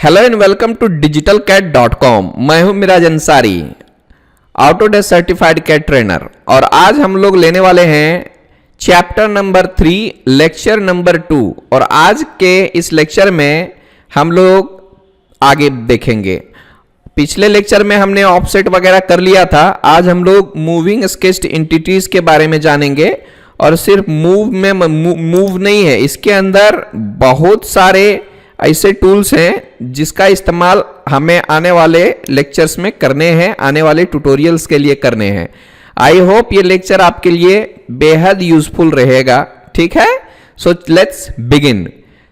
Hello and welcome to digitalcat.com। मैं हूं Miraj Ansari, Autodesk certified CAD trainer. और आज हम लोग लेने वाले हैं चैप्टर नंबर 3 लेक्चर नंबर 2। और आज के इस लेक्चर में हम लोग आगे देखेंगे। पिछले लेक्चर में हमने ऑफसेट वगैरह कर लिया था। आज हम लोग मूविंग स्केच्ड एंटिटीज के बारे में जानेंगे। और सिर्फ मूव नहीं है, इसके अंदर बहुत सारे ऐसे टूल्स हैं जिसका इस्तेमाल हमें आने वाले लेक्चर्स में करने हैं, आने वाले ट्यूटोरियल्स के लिए करने हैं। आई होप ये लेक्चर आपके लिए बेहद यूजफुल रहेगा। ठीक है, सो लेट्स बिगिन।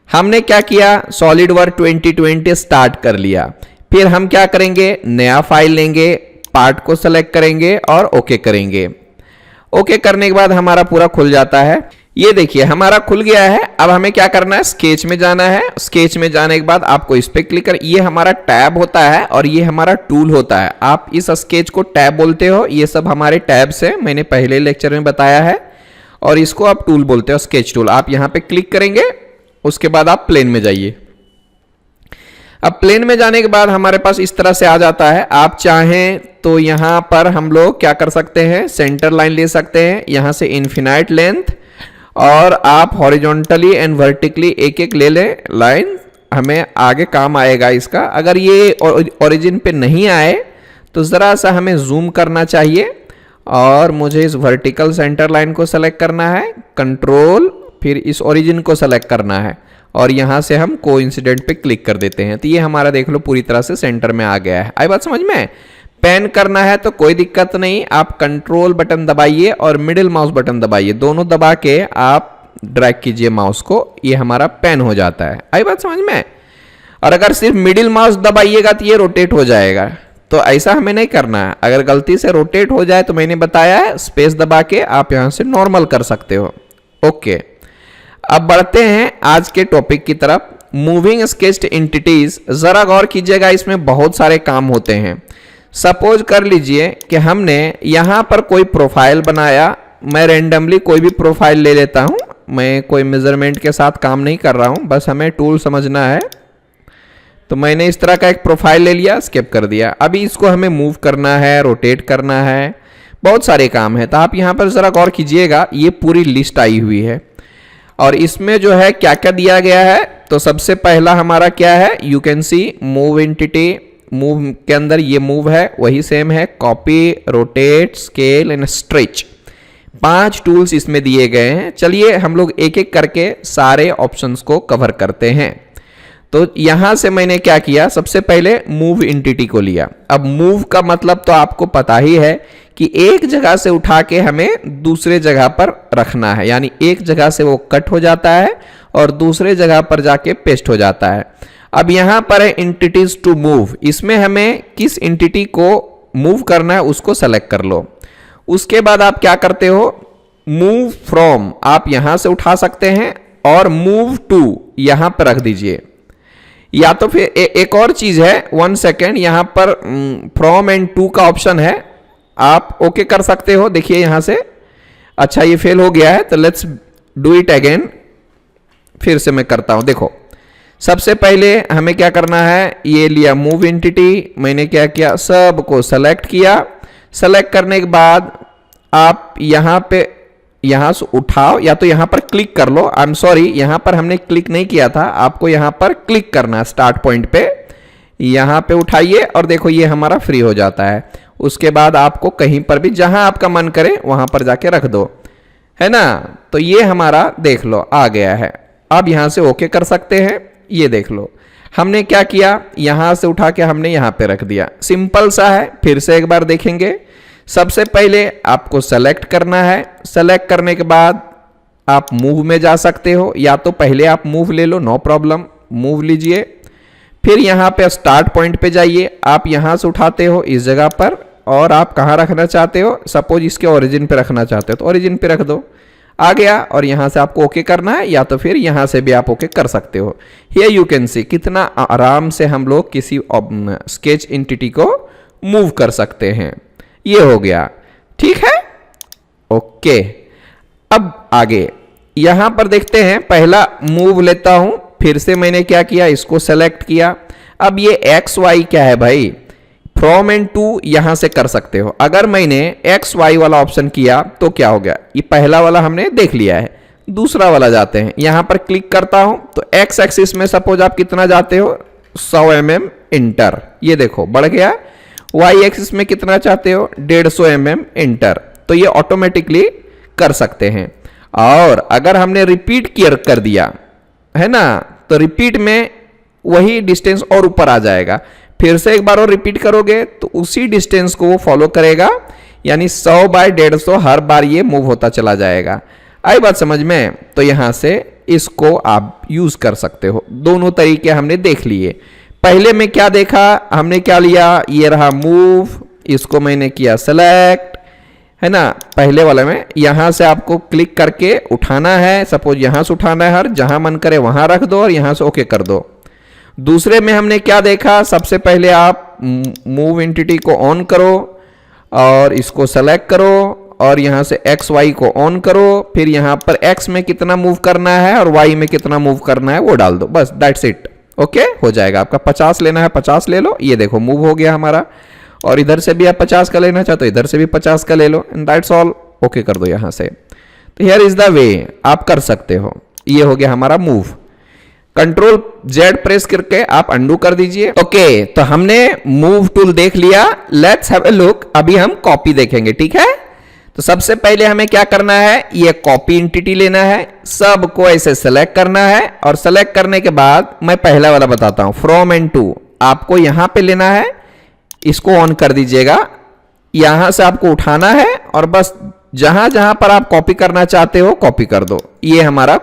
हमने क्या किया, सॉलिड वर्क 2020 स्टार्ट कर लिया। फिर हम क्या करेंगे, नया फाइल लेंगे, पार्ट को सेलेक्ट करेंगे और ओके करेंगे। ओके करने के बाद हमारा पूरा खुल जाता है। ये देखिए हमारा खुल गया है। अब हमें क्या करना है, स्केच में जाना है। स्केच में जाने के बाद आपको इस पे क्लिक कर, ये हमारा टैब होता है और ये हमारा टूल होता है। आप इस स्केच को टैब बोलते हो, ये सब हमारे टैब्स है, मैंने पहले लेक्चर में बताया है। और इसको आप टूल बोलते हो, स्केच टूल। आप यहाँ पे क्लिक करेंगे, उसके बाद आप प्लेन में जाइए। अब प्लेन में जाने के बाद हमारे पास इस तरह से आ जाता है। आप चाहें तो यहाँ पर हम लोग क्या कर सकते हैं, सेंटर लाइन ले सकते हैं, यहाँ से इनफिनाइट लेंथ, और आप हॉरिजॉन्टली एंड वर्टिकली एक एक ले लें लाइन, हमें आगे काम आएगा इसका। अगर ये ओरिजिन पे नहीं आए तो ज़रा सा हमें जूम करना चाहिए और मुझे इस वर्टिकल सेंटर लाइन को सेलेक्ट करना है, कंट्रोल, फिर इस ओरिजिन को सेलेक्ट करना है और यहाँ से हम कोइंसिडेंट पे क्लिक कर देते हैं। तो ये हमारा देख लो पूरी तरह से सेंटर में आ गया है। आई बात समझ में? पेन करना है तो कोई दिक्कत नहीं, आप कंट्रोल बटन दबाइए और मिडिल माउस बटन दबाइए, दोनों दबा के आप ड्रैग कीजिए माउस को, ये हमारा पेन हो जाता है। आई बात समझ में? और अगर सिर्फ मिडिल माउस दबाइएगा तो ये रोटेट हो जाएगा, तो ऐसा हमें नहीं करना है। अगर गलती से रोटेट हो जाए तो मैंने बताया है, स्पेस दबा के आप यहां से नॉर्मल कर सकते हो। ओके, अब बढ़ते हैं आज के टॉपिक की तरफ, मूविंग स्केच्ड एंटिटीज। जरा गौर कीजिएगा, इसमें बहुत सारे काम होते हैं। सपोज कर लीजिए कि हमने यहाँ पर कोई प्रोफाइल बनाया। मैं रेंडमली कोई भी प्रोफाइल ले लेता हूँ, मैं कोई मेजरमेंट के साथ काम नहीं कर रहा हूँ, बस हमें टूल समझना है। तो मैंने इस तरह का एक प्रोफाइल ले लिया, स्केप कर दिया। अभी इसको हमें मूव करना है, रोटेट करना है, बहुत सारे काम है। तो आप यहाँ पर ज़रा गौर कीजिएगा, ये पूरी लिस्ट आई हुई है और इसमें जो है क्या क्या दिया गया है। तो सबसे पहला हमारा क्या है, you can C move entity. Move के अंदर ये मूव है, वही सेम है, copy, rotate, scale and stretch. 5 tools इसमें दिए गए हैं। चलिए हम लोग एक एक करके सारे ऑप्शंस को कवर करते हैं। तो यहां से मैंने क्या किया, सबसे पहले मूव एंटिटी को लिया। अब मूव का मतलब तो आपको पता ही है कि एक जगह से उठा के हमें दूसरे जगह पर रखना है, यानी एक जगह से वो कट हो जाता है और दूसरे जगह पर जाके पेस्ट हो जाता है। अब यहां पर है एंटिटीज टू मूव, इसमें हमें किस एंटिटी को मूव करना है उसको सेलेक्ट कर लो। उसके बाद आप क्या करते हो, मूव फ्रॉम आप यहां से उठा सकते हैं और मूव टू यहां पर रख दीजिए। या तो फिर एक और चीज है, 1 सेकेंड, यहां पर फ्रॉम एंड टू का ऑप्शन है, आप ओके कर सकते हो। देखिए यहां से, अच्छा ये फेल हो गया है, तो लेट्स डू इट अगेन। फिर से मैं करता हूं। देखो सबसे पहले हमें क्या करना है, ये लिया मूव एंटिटी, मैंने क्या किया, सब को सेलेक्ट किया। सेलेक्ट करने के बाद आप यहाँ पे, यहाँ से उठाओ या तो यहाँ पर क्लिक कर लो। आई एम सॉरी, यहाँ पर हमने क्लिक नहीं किया था, आपको यहाँ पर क्लिक करना है स्टार्ट पॉइंट पे। यहाँ पे उठाइए और देखो ये हमारा फ्री हो जाता है। उसके बाद आपको कहीं पर भी जहां आपका मन करे वहां पर जाके रख दो, है ना। तो ये हमारा देख लो आ गया है। अब यहां से ओके कर सकते हैं। ये देख लो हमने क्या किया, यहां से उठा के हमने यहां पे रख दिया, सिंपल सा है। फिर से एक बार देखेंगे। सबसे पहले आपको सेलेक्ट करना है, सेलेक्ट करने के बाद आप मूव में जा सकते हो, या तो पहले आप मूव ले लो, नो प्रॉब्लम, मूव लीजिए। फिर यहाँ पे स्टार्ट पॉइंट पे जाइए, आप यहाँ से उठाते हो इस जगह पर और आप कहाँ रखना चाहते हो, सपोज इसके ओरिजिन पे रखना चाहते हो तो ओरिजिन पे रख दो, आ गया। और यहाँ से आपको ओके करना है, या तो फिर यहाँ से भी आप ओके कर सकते हो। हियर यू कैन सी कितना आराम से हम लोग किसी स्केच एंटिटी को मूव कर सकते हैं। ये हो गया, ठीक है, ओके। अब आगे यहां पर देखते हैं, पहला मूव लेता हूं, फिर से मैंने क्या किया, इसको सेलेक्ट किया। अब ये एक्स वाई क्या है भाई, फ्रॉम एंड टू यहां से कर सकते हो। अगर मैंने एक्स वाई वाला ऑप्शन किया तो क्या हो गया, ये पहला वाला हमने देख लिया है, दूसरा वाला जाते हैं, यहां पर क्लिक करता हूं तो एक्स एक्सिस में सपोज आप कितना जाते हो 100 mm इंटर, ये देखो बढ़ गया। वाई एक्सिस में कितना चाहते हो 150 mm इंटर, तो ये ऑटोमेटिकली कर सकते हैं। और अगर हमने रिपीट कर दिया है ना, तो रिपीट में वही डिस्टेंस और ऊपर आ जाएगा। फिर से एक बार और रिपीट करोगे तो उसी डिस्टेंस को वो फॉलो करेगा, यानी 100 बाय 150 हर बार ये मूव होता चला जाएगा। आई बात समझ में? तो यहां से इसको आप यूज कर सकते हो। दोनों तरीके हमने देख लिए। पहले में क्या देखा हमने, क्या लिया, ये रहा मूव, इसको मैंने किया सेलेक्ट, है ना। पहले वाले में यहां से आपको क्लिक करके उठाना है, सपोज यहां से उठाना है, हर जहां मन करे वहां रख दो और यहां से ओके कर दो। दूसरे में हमने क्या देखा, सबसे पहले आप मूव एंटिटी को ऑन करो और इसको सेलेक्ट करो और यहां से एक्स वाई को ऑन करो, फिर यहां पर एक्स में कितना मूव करना है और वाई में कितना मूव करना है वो डाल दो, बस दैट्स इट। ओके हो जाएगा। आपका 50 लेना है 50 ले लो, ये देखो मूव हो गया हमारा। और इधर से भी आप 50 का लेना चाहते हो, इधर से भी 50 का ले लो, एंड दैट्स ऑल। ओके कर दो यहां से। तो हियर इज द वे, आप कर सकते हो। ये हो गया हमारा मूव। कंट्रोल जेड प्रेस करके आप अंडू कर दीजिए। ओके, तो हमने मूव टूल देख लिया। Let's have a look. अभी हम कॉपी देखेंगे, ठीक है। तो सबसे पहले हमें क्या करना है, ये कॉपी एंटिटी लेना है, सबको ऐसे सेलेक्ट करना है और सेलेक्ट करने के बाद मैं पहला वाला बताता हूं, फ्रॉम एंड टू आपको यहां पे लेना है, इसको ऑन कर दीजिएगा। यहां से आपको उठाना है और बस जहां जहां पर आप कॉपी करना चाहते हो कॉपी कर दो, ये हमारा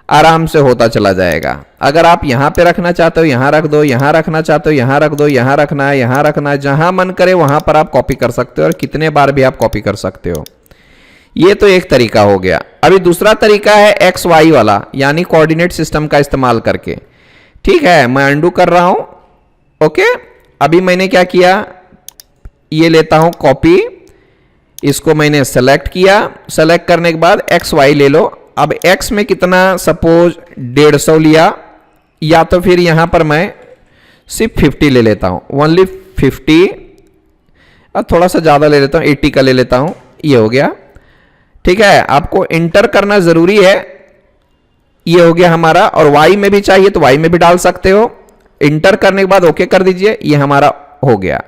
आराम से होता चला जाएगा। अगर आप यहां पे रखना चाहते हो यहां रख दो, यहां रखना चाहते हो यहां रख दो, यहां रखना है यहां रखना है, जहां मन करे वहां पर आप कॉपी कर सकते हो और कितने बार भी आप कॉपी कर सकते हो। ये तो एक तरीका हो गया। अभी दूसरा तरीका है एक्स वाई वाला, यानी कोऑर्डिनेट सिस्टम का इस्तेमाल करके। ठीक है, मैं अंडू कर रहा हूं। ओके, अभी मैंने क्या किया, ये लेता हूं कॉपी, इसको मैंने सेलेक्ट किया। सेलेक्ट करने के बाद एक्स वाई ले लो। अब x में कितना, सपोज 150 लिया, या तो फिर यहां पर मैं सिर्फ 50 ले लेता हूं, ओनली 50, और थोड़ा सा ज्यादा ले लेता हूं, 80 का ले लेता हूं। ये हो गया। ठीक है, आपको इंटर करना जरूरी है। ये हो गया हमारा। और y में भी चाहिए तो y में भी डाल सकते हो। इंटर करने के बाद ओके कर दीजिए, ये हमारा हो गया।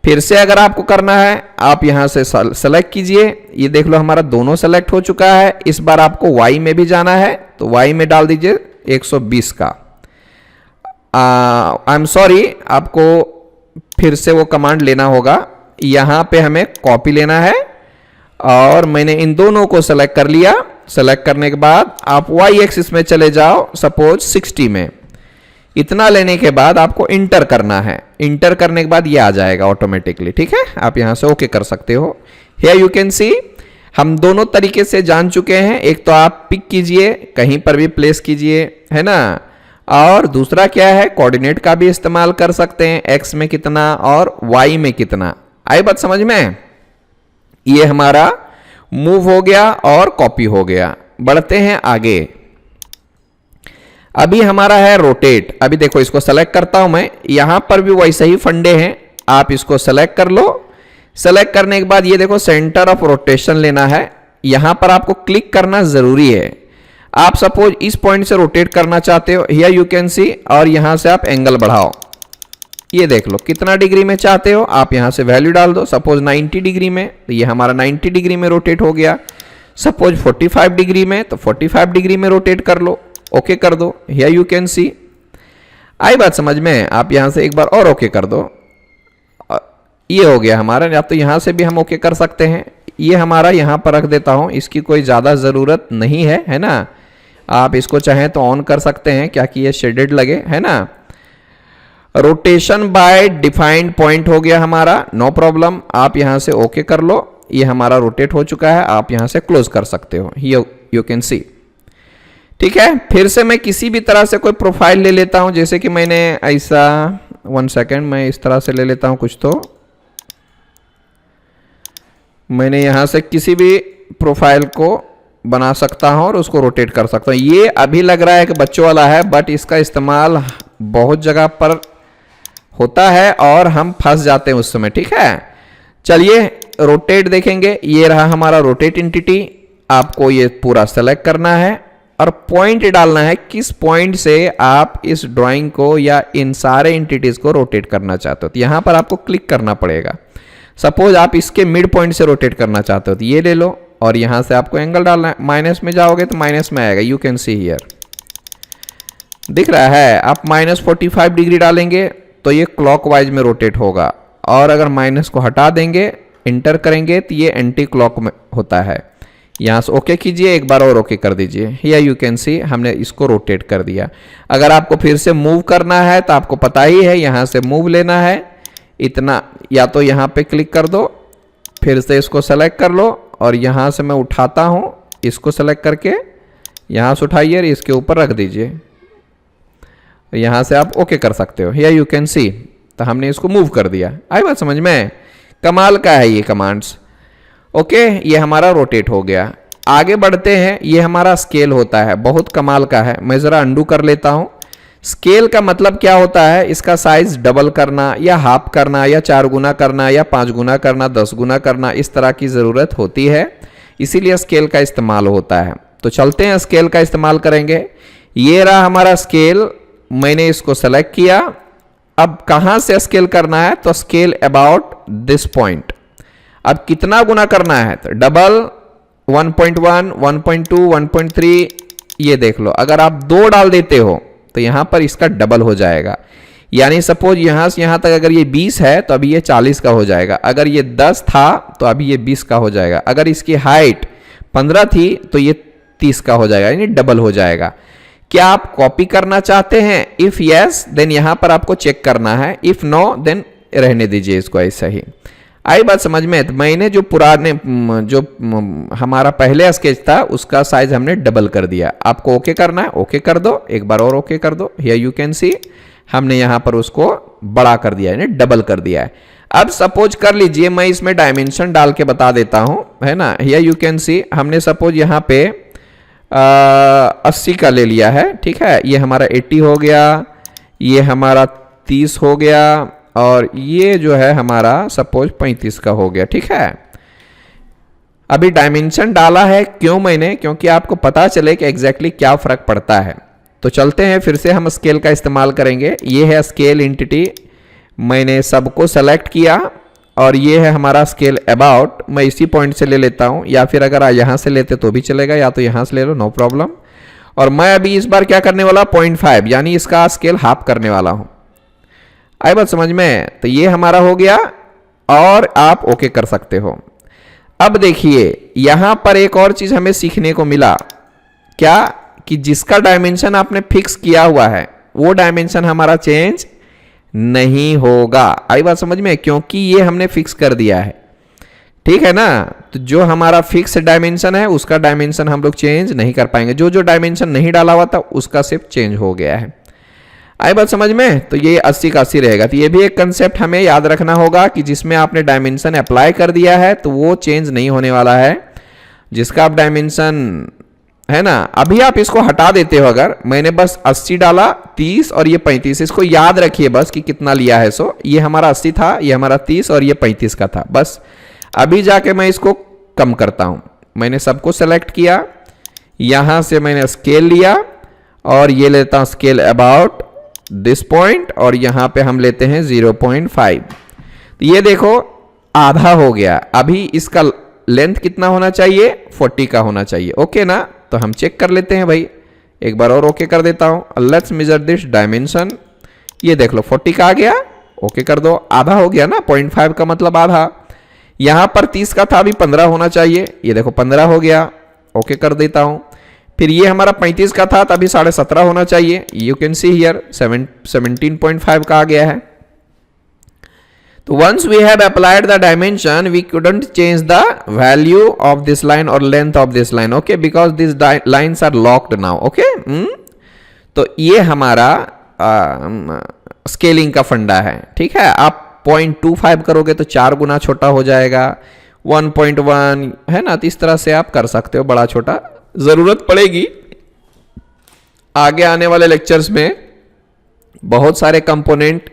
फिर से अगर आपको करना है आप यहां से सेलेक्ट कीजिए, ये देख लो हमारा दोनों सेलेक्ट हो चुका है। इस बार आपको y में भी जाना है तो y में डाल दीजिए 120 का। आई एम सॉरी, आपको फिर से वो कमांड लेना होगा। यहां पे हमें कॉपी लेना है और मैंने इन दोनों को सेलेक्ट कर लिया। सेलेक्ट करने के बाद आप y एक्सिस में चले जाओ, सपोज 60 में। इतना लेने के बाद आपको इंटर करना है। इंटर करने के बाद ये आ जाएगा ऑटोमेटिकली। ठीक है, आप यहां से ओके कर सकते हो। हियर यू कैन सी, हम दोनों तरीके से जान चुके हैं। एक तो आप पिक कीजिए, कहीं पर भी प्लेस कीजिए, है ना। और दूसरा क्या है, कोऑर्डिनेट का भी इस्तेमाल कर सकते हैं, एक्स में कितना और वाई में कितना। आई बात समझ में? ये हमारा मूव हो गया और कॉपी हो गया। बढ़ते हैं आगे। अभी हमारा है रोटेट। अभी देखो इसको सेलेक्ट करता हूं मैं, यहां पर भी वैसे ही फंडे हैं। आप इसको सेलेक्ट कर लो। सेलेक्ट करने के बाद ये देखो सेंटर ऑफ रोटेशन लेना है, यहां पर आपको क्लिक करना जरूरी है। आप सपोज इस पॉइंट से रोटेट करना चाहते हो, हियर यू कैन सी, और यहां से आप एंगल बढ़ाओ। ये देख लो कितना डिग्री में चाहते हो, आप यहां से वैल्यू डाल दो। सपोज 90 डिग्री में, तो ये हमारा 90 डिग्री में रोटेट हो गया। सपोज 45 डिग्री में, तो 45 डिग्री में रोटेट कर लो। ओके कर दो। Here you can see. I बात समझ में? आप यहां से एक बार और ओके कर दो। ये हो गया हमारा। या तो यहां से भी हम ओके कर सकते हैं। ये हमारा यहां पर रख देता हूं, इसकी कोई ज्यादा जरूरत नहीं है, है ना। आप इसको चाहें तो ऑन कर सकते हैं, क्या कि ये शेडेड लगे, है ना। रोटेशन बाय डिफाइंड पॉइंट हो गया हमारा, नो प्रॉब्लम। आप यहां से ओके कर लो। ये हमारा रोटेट हो चुका है। आप यहां से क्लोज कर सकते हो। यू कैन सी। ठीक है, फिर से मैं किसी भी तरह से कोई प्रोफाइल ले लेता हूं, जैसे कि मैंने ऐसा, 1 सेकेंड, मैं इस तरह से ले लेता हूं कुछ। तो मैंने यहां से किसी भी प्रोफाइल को बना सकता हूं और उसको रोटेट कर सकता हूं। ये अभी लग रहा है कि बच्चों वाला है, बट इसका इस्तेमाल बहुत जगह पर होता है और हम फंस जाते हैं उस समय, ठीक है। चलिए रोटेट देखेंगे, ये रहा हमारा रोटेट एंटिटी। आपको ये पूरा सेलेक्ट करना है और पॉइंट डालना है, किस पॉइंट से आप इस ड्राइंग को या इन सारे एंटिटीज को रोटेट करना चाहते हो। तो यहां पर आपको क्लिक करना पड़ेगा। सपोज आप इसके मिड पॉइंट से रोटेट करना चाहते हो तो ये ले लो और यहां से आपको एंगल डालना है। माइनस में जाओगे तो माइनस में आएगा, यू कैन सी हियर, दिख रहा है। आप -45 डिग्री डालेंगे तो ये क्लॉकवाइज में रोटेट होगा, और अगर माइनस को हटा देंगे, इंटर करेंगे, तो ये एंटी क्लॉक में होता है। यहाँ से ओके कीजिए, एक बार और ओके कर दीजिए। हियर यू कैन सी हमने इसको रोटेट कर दिया। अगर आपको फिर से मूव करना है तो आपको पता ही है, यहाँ से मूव लेना है इतना, या तो यहाँ पे क्लिक कर दो, फिर से इसको सेलेक्ट कर लो और यहाँ से मैं उठाता हूँ, इसको सेलेक्ट करके यहाँ से उठाइए और इसके ऊपर रख दीजिए। यहाँ से आप ओके कर सकते हो। हियर यू कैन सी, तो हमने इसको मूव कर दिया। आई बात समझ में? कमाल का है ये कमांड्स। ओके, ये हमारा रोटेट हो गया। आगे बढ़ते हैं, ये हमारा स्केल होता है, बहुत कमाल का है। मैं ज़रा अंडू कर लेता हूँ। स्केल का मतलब क्या होता है? इसका साइज डबल करना या हाफ करना या 4 गुना करना या 5 गुना करना, 10 गुना करना, इस तरह की ज़रूरत होती है, इसीलिए स्केल का इस्तेमाल होता है। तो चलते हैं, स्केल का इस्तेमाल करेंगे। ये रहा हमारा स्केल, मैंने इसको सेलेक्ट किया। अब कहाँ से स्केल करना है? तो स्केल अबाउट दिस पॉइंट। अब कितना गुना करना है? तो डबल, 1.1, 1.2, 1.3, ये देख लो। अगर आप 2 डाल देते हो तो यहां पर इसका डबल हो जाएगा। यानी सपोज यहां से यहां तक अगर ये 20 है तो अभी ये 40 का हो जाएगा। अगर ये 10 था तो अभी ये 20 का हो जाएगा। अगर इसकी हाइट 15 थी तो ये 30 का हो जाएगा, यानी डबल हो जाएगा। क्या आप कॉपी करना चाहते हैं? इफ यस देन यहां पर आपको चेक करना है, इफ नो देन रहने दीजिए इसको ऐसा ही। आई बात समझ में? तो मैंने जो पुराने जो हमारा पहले स्केच था उसका साइज हमने डबल कर दिया। आपको ओके करना है, ओके कर दो, एक बार और ओके कर दो। हियर यू कैन सी हमने यहां पर उसको बड़ा कर दिया, यानी डबल कर दिया है। अब सपोज कर लीजिए, मैं इसमें डायमेंशन डाल के बता देता हूं, है ना। हियर यू कैन सी हमने सपोज यहां पे 80 का ले लिया है, ठीक है। ये हमारा 80 हो गया, ये हमारा 30 हो गया, और ये जो है हमारा सपोज 35 का हो गया, ठीक है। अभी डायमेंशन डाला है क्यों मैंने? क्योंकि आपको पता चले कि एग्जैक्टली क्या फर्क पड़ता है। तो चलते हैं, फिर से हम स्केल का इस्तेमाल करेंगे। ये है स्केल एंटिटी, मैंने सबको सेलेक्ट किया, और ये है हमारा स्केल अबाउट। मैं इसी पॉइंट से ले लेता हूं, या फिर अगर यहाँ से लेते तो भी चलेगा, या तो यहाँ से ले लो, नो प्रॉब्लम। और मैं अभी इस बार क्या करने वाला? 0.5, यानी इसका स्केल हाफ करने वाला हूं। आई बात समझ में? तो ये हमारा हो गया, और आप ओके कर सकते हो। अब देखिए यहां पर एक और चीज हमें सीखने को मिला, क्या? कि जिसका डायमेंशन आपने फिक्स किया हुआ है वो डायमेंशन हमारा चेंज नहीं होगा। आई बात समझ में? क्योंकि ये हमने फिक्स कर दिया है, ठीक है ना। तो जो हमारा फिक्स डायमेंशन है उसका डायमेंशन हम लोग चेंज नहीं कर पाएंगे। जो जो डायमेंशन नहीं डाला हुआ था उसका सिर्फ चेंज हो गया है। आई बात समझ में? तो ये 80 का 80 रहेगा। तो ये भी एक कंसेप्ट हमें याद रखना होगा कि जिसमें आपने डायमेंशन अप्लाई कर दिया है तो वो चेंज नहीं होने वाला है। जिसका आप डायमेंशन है ना, अभी आप इसको हटा देते हो, अगर मैंने बस 80 डाला, 30 और ये 35, इसको याद रखिए बस कि कितना लिया है। सो ये हमारा 80 था, ये हमारा 30 और ये 35 का था। बस अभी जाके मैं इसको कम करता हूं। मैंने सबको सेलेक्ट किया, यहां से मैंने स्केल लिया, और ये लेता हूं स्केल अबाउट दिस पॉइंट, और यहां पे हम लेते हैं 0.5। तो ये देखो आधा हो गया। अभी इसका लेंथ कितना होना चाहिए? 40 का होना चाहिए। ओके ना? तो हम चेक कर लेते हैं भाई, एक बार और ओके कर देता हूं। Let's measure this dimension. ये देख लो 40 का आ गया, ओके कर दो। आधा हो गया ना, 0.5 का मतलब आधा। यहां पर 30 का था, अभी 15 होना चाहिए। ये देखो 15 हो गया, ओके कर देता हूं। फिर ये हमारा 35 का था, तभी 17.5 होना चाहिए। यू कैन सी हियर 17.5 का आ गया है। तो once we have applied the dimension, we couldn't change the value of this line or length of this line, okay, because these lines are locked now, okay. तो ये हमारा scaling का फंडा है, ठीक है। आप 0.25 करोगे तो 4 गुना छोटा हो जाएगा, 1.1 है ना। तो इस तरह से आप कर सकते हो, बड़ा छोटा। जरूरत पड़ेगी आगे आने वाले लेक्चर्स में बहुत सारे कंपोनेंट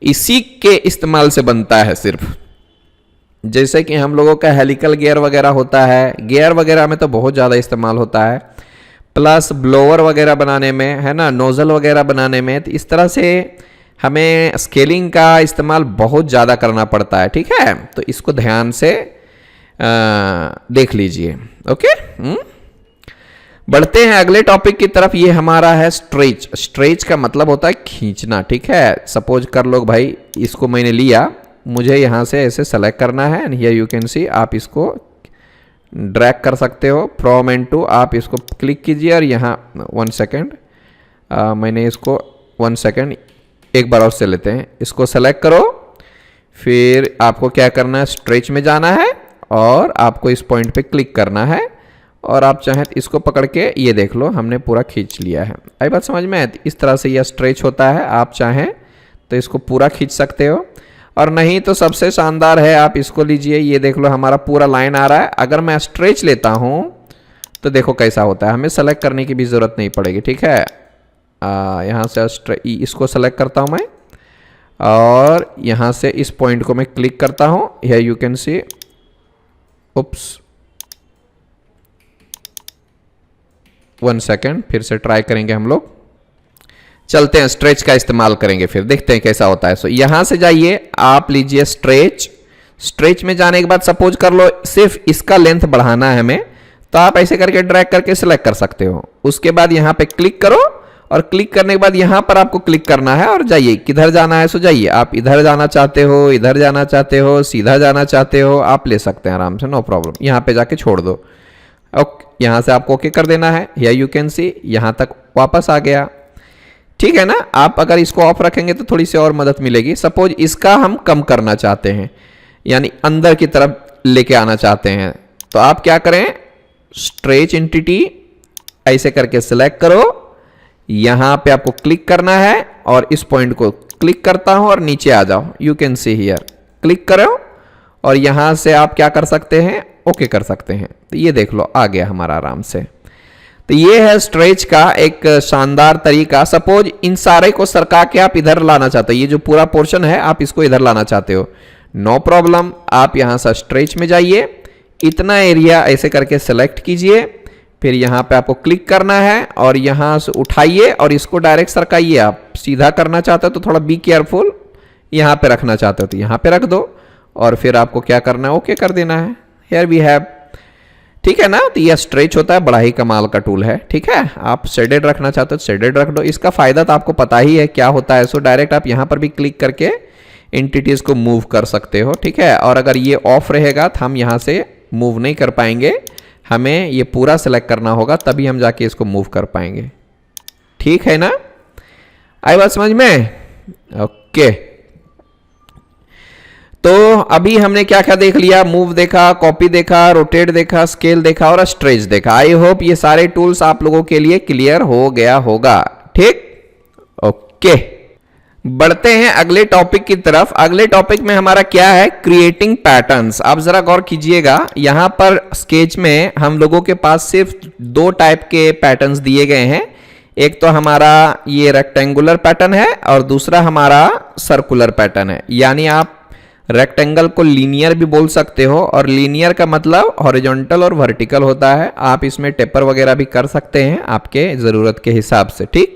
इसी के इस्तेमाल से बनता है सिर्फ। जैसे कि हम लोगों का हेलिकल गियर वगैरह होता है, गियर वगैरह में तो बहुत ज़्यादा इस्तेमाल होता है, प्लस ब्लोअर वगैरह बनाने में, है ना, नोज़ल वगैरह बनाने में। तो इस तरह से हमें स्केलिंग का इस्तेमाल बहुत ज़्यादा करना पड़ता है, ठीक है। तो इसको ध्यान से देख लीजिए। ओके, बढ़ते हैं अगले टॉपिक की तरफ। ये हमारा है स्ट्रेच। स्ट्रेच का मतलब होता है खींचना, ठीक है। सपोज कर लो भाई, इसको मैंने लिया, मुझे यहाँ से ऐसे सेलेक्ट करना है, एंड हियर यू कैन सी, आप इसको ड्रैग कर सकते हो फ्रॉम एंड टू। आप इसको क्लिक कीजिए और यहाँ 1 सेकेंड, मैंने इसको 1 सेकेंड एक बार और से लेते हैं। इसको सेलेक्ट करो, फिर आपको क्या करना है, स्ट्रेच में जाना है और आपको इस पॉइंट पे क्लिक करना है, और आप चाहें तो इसको पकड़ के, ये देख लो हमने पूरा खींच लिया है। आई बात समझ में? इस तरह से यह स्ट्रेच होता है। आप चाहें तो इसको पूरा खींच सकते हो, और नहीं तो सबसे शानदार है, आप इसको लीजिए, ये देख लो हमारा पूरा लाइन आ रहा है। अगर मैं स्ट्रेच लेता हूँ तो देखो कैसा होता है, हमें सेलेक्ट करने की भी ज़रूरत नहीं पड़ेगी, ठीक है। यहाँ से इसको सेलेक्ट करता हूँ मैं, और यहाँ से इस पॉइंट को मैं क्लिक करता हूँ। Here you can C, oops, 1 second, फिर से ट्राई करेंगे हम लोग। चलते हैं, स्ट्रेच का इस्तेमाल करेंगे, फिर देखते हैं कैसा होता है। सो यहाँ से जाइए, आप लीजिए स्ट्रेच। स्ट्रेच में जाने के बाद सपोज कर लो सिर्फ इसका लेंथ बढ़ाना है हमें, तो आप ऐसे करके ड्रैग करके सिलेक्ट कर सकते हो। उसके बाद यहाँ पे क्लिक करो, और क्लिक करने के बाद यहाँ पर आपको क्लिक करना है और जाइए, किधर जाना है सो जाइए। आप इधर जाना चाहते हो, इधर जाना चाहते हो, सीधा जाना चाहते हो, आप ले सकते हैं आराम से, नो प्रॉब्लम। यहाँ पे जाके छोड़ दो। ओके, यहाँ से आपको ओके कर देना है। हियर यू कैन सी, यहाँ तक वापस आ गया, ठीक है ना। आप अगर इसको ऑफ रखेंगे तो थोड़ी सी और मदद मिलेगी। सपोज इसका हम कम करना चाहते हैं, यानी अंदर की तरफ लेके आना चाहते हैं, तो आप क्या करें, स्ट्रेच एंटिटी ऐसे करके सिलेक्ट करो, यहां पे आपको क्लिक करना है, और इस पॉइंट को क्लिक करता हूं और नीचे आ जाओ। You can see here, click करो, और यहां से आप क्या कर सकते हैं, ओके कर सकते हैं। तो ये देख लो आ गया हमारा आराम से। तो ये है स्ट्रेच का एक शानदार तरीका। सपोज इन सारे को सरका के आप इधर लाना चाहते हो, ये जो पूरा पोर्शन है आप इसको इधर लाना चाहते हो, नो प्रॉब्लम। आप यहां से स्ट्रेच में जाइए, इतना एरिया ऐसे करके सेलेक्ट कीजिए, फिर यहाँ पे आपको क्लिक करना है, और यहाँ से उठाइए और इसको डायरेक्ट सरकाइए। आप सीधा करना चाहते हो तो थोड़ा बी केयरफुल, यहाँ पे रखना चाहते हो तो यहाँ पे रख दो, और फिर आपको क्या करना है, ओके कर देना है। हियर वी हैव, ठीक है ना। तो यह स्ट्रेच होता है, बड़ा ही कमाल का टूल है, ठीक है। आप शेडेड रखना चाहते हो तो शेडेड रख दो। इसका फायदा तो आपको पता ही है क्या होता है। सो डायरेक्ट आप यहाँ पर भी क्लिक करके एंटिटीज को मूव कर सकते हो, ठीक है। और अगर ये ऑफ रहेगा तो हम यहाँ से मूव नहीं कर पाएंगे, हमें ये पूरा सेलेक्ट करना होगा, तभी हम जाके इसको मूव कर पाएंगे, ठीक है ना। आई बात समझ में? ओके, तो अभी हमने क्या क्या देख लिया, मूव देखा, कॉपी देखा, रोटेट देखा, स्केल देखा और स्ट्रेच देखा। आई होप ये सारे टूल्स आप लोगों के लिए क्लियर हो गया होगा, ठीक। ओके, बढ़ते हैं अगले टॉपिक की तरफ। अगले टॉपिक में हमारा क्या है, क्रिएटिंग पैटर्न्स। आप जरा गौर कीजिएगा, यहां पर स्केच में हम लोगों के पास सिर्फ 2 टाइप के पैटर्न्स दिए गए हैं। एक तो हमारा ये रेक्टेंगुलर पैटर्न है, और दूसरा हमारा सर्कुलर पैटर्न है। यानी आप रेक्टेंगल को लीनियर भी बोल सकते हो, और लीनियर का मतलब हॉरिजॉन्टल और वर्टिकल होता है। आप इसमें टेपर वगैरह भी कर सकते हैं आपके ज़रूरत के हिसाब से, ठीक।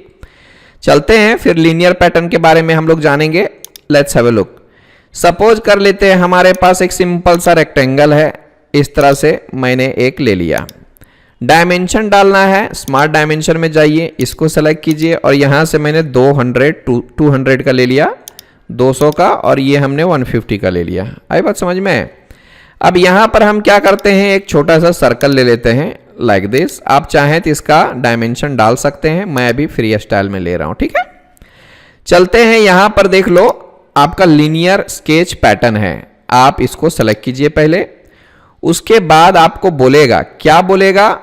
चलते हैं फिर लीनियर पैटर्न के बारे में हम लोग जानेंगे। Let's have a look. Suppose कर लेते हैं हमारे पास एक सिंपल सा रेक्टेंगल है, इस तरह से मैंने एक ले लिया। डायमेंशन डालना है, स्मार्ट डायमेंशन में जाइए, इसको सेलेक्ट कीजिए, और यहाँ से मैंने 200 का ले लिया, 200 का, और ये हमने 150 का ले लिया। आई बात समझ में? अब यहाँ पर हम क्या करते हैं, एक छोटा सा सर्कल ले लेते हैं लाइक दिस। आप चाहें तो इसका डायमेंशन डाल सकते हैं, मैं अभी फ्री स्टाइल में ले रहा हूँ, ठीक है। चलते हैं, यहाँ पर देख लो आपका लीनियर स्केच पैटर्न है। आप इसको सेलेक्ट कीजिए पहले, उसके बाद आपको बोलेगा, क्या बोलेगा,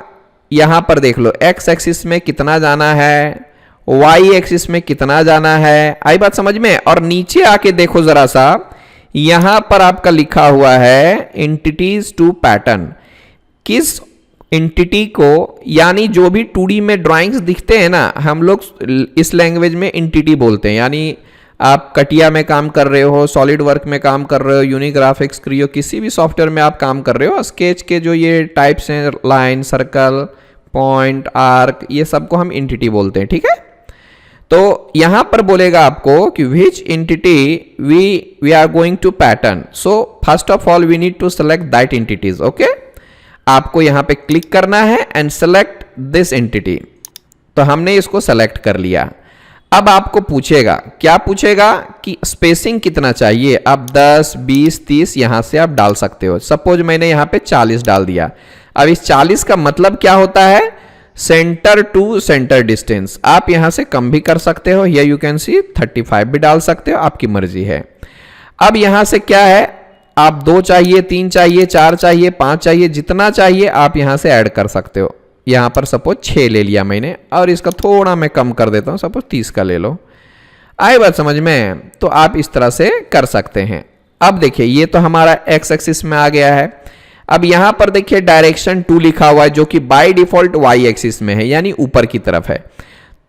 यहाँ पर देख लो एक्स एक्सिस में कितना जाना है, वाई एक्सिस में कितना जाना है। आई बात समझ में? और नीचे आके देखो जरा सा, यहां पर आपका लिखा हुआ है एंटिटीज टू पैटर्न। किस एंटिटी को, यानी जो भी 2D में ड्राइंग्स दिखते हैं ना, हम लोग इस लैंग्वेज में एंटिटी बोलते हैं। यानी आप कटिया में काम कर रहे हो, सॉलिड वर्क में काम कर रहे हो, यूनिग्राफिक्स, क्रियो, किसी भी सॉफ्टवेयर में आप काम कर रहे हो, स्केच के जो ये टाइप्स हैं, लाइन, सर्कल, पॉइंट, आर्क, ये सबको हम एंटिटी बोलते हैं, ठीक है। तो यहां पर बोलेगा आपको कि which entity we are going to pattern, so first of all we need to select that entities, okay. आपको यहां पे क्लिक करना है एंड सेलेक्ट दिस एंटिटी। तो हमने इसको सेलेक्ट कर लिया। अब आपको पूछेगा, क्या पूछेगा कि स्पेसिंग कितना चाहिए। अब 10, 20, 30 यहां से आप डाल सकते हो। सपोज मैंने यहां पे 40 डाल दिया। अब इस 40 का मतलब क्या होता है, सेंटर टू सेंटर डिस्टेंस। आप यहां से कम भी कर सकते हो, या यू कैन सी 35 भी डाल सकते हो, आपकी मर्जी है। अब यहां से क्या है, आप 2 चाहिए, 3 चाहिए, 4 चाहिए, 5 चाहिए, जितना चाहिए आप यहां से ऐड कर सकते हो। यहां पर सपोज 6 ले लिया मैंने, और इसका थोड़ा मैं कम कर देता हूं, सपोज 30 का ले लो। आई बात समझ में। तो आप इस तरह से कर सकते हैं। अब देखिए ये तो हमारा एक्स एक्सिस में आ गया है। अब यहां पर देखिए डायरेक्शन 2 लिखा हुआ है, जो कि बाय डिफॉल्ट वाई एक्सिस में है, यानी ऊपर की तरफ है।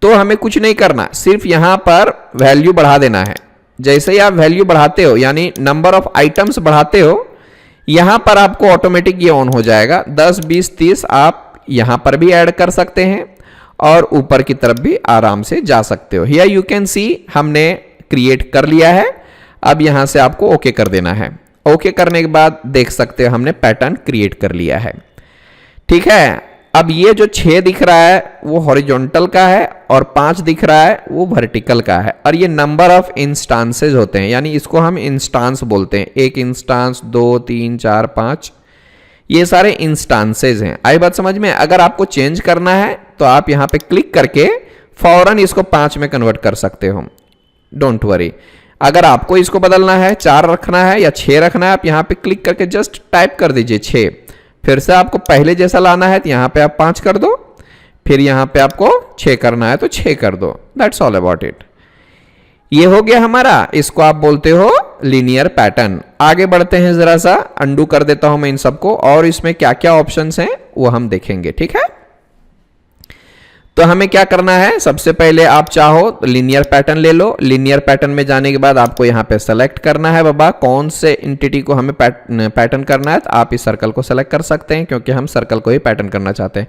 तो हमें कुछ नहीं करना, सिर्फ यहां पर वैल्यू बढ़ा देना है। जैसे ही आप वैल्यू बढ़ाते हो, यानी नंबर ऑफ आइटम्स बढ़ाते हो, यहां पर आपको ऑटोमेटिक ये ऑन हो जाएगा। 10, 20, 30 आप यहां पर भी ऐड कर सकते हैं, और ऊपर की तरफ भी आराम से जा सकते हो। हियर यू कैन सी हमने क्रिएट कर लिया है। अब यहां से आपको ओके कर देना है। ओके करने के बाद देख सकते हो हमने पैटर्न क्रिएट कर लिया है, ठीक है। अब ये जो 6 दिख रहा है वो हॉरिजॉन्टल का है, और 5 दिख रहा है वो वर्टिकल का है। और ये नंबर ऑफ इंस्टांसेस होते हैं, यानी इसको हम इंस्टांस बोलते हैं। 1 इंस्टांस, 2, 3, 4, 5, ये सारे इंस्टांसेस हैं। आई बात समझ में। अगर आपको चेंज करना है तो आप यहां पे क्लिक करके फौरन इसको 5 में कन्वर्ट कर सकते हो, डोंट वरी। अगर आपको इसको बदलना है, 4 रखना है या 6 रखना है, आप यहां पे क्लिक करके जस्ट टाइप कर दीजिए 6। फिर से आपको पहले जैसा लाना है तो यहां पे आप 5 कर दो, फिर यहां पे आपको 6 करना है तो 6 कर दो। That's all about it. ये हो गया हमारा, इसको आप बोलते हो लीनियर पैटर्न। आगे बढ़ते हैं, जरा सा अंडू कर देता हूं मैं इन सबको, और इसमें क्या क्या ऑप्शंस हैं वो हम देखेंगे, ठीक है। तो हमें क्या करना है, सबसे पहले आप चाहो तो लीनियर पैटर्न ले लो। लीनियर पैटर्न में जाने के बाद आपको यहाँ पे सेलेक्ट करना है बाबा कौन से एंटिटी को हमें पैटर्न करना है। तो आप इस सर्कल को सेलेक्ट कर सकते हैं, क्योंकि हम सर्कल को ही पैटर्न करना चाहते हैं।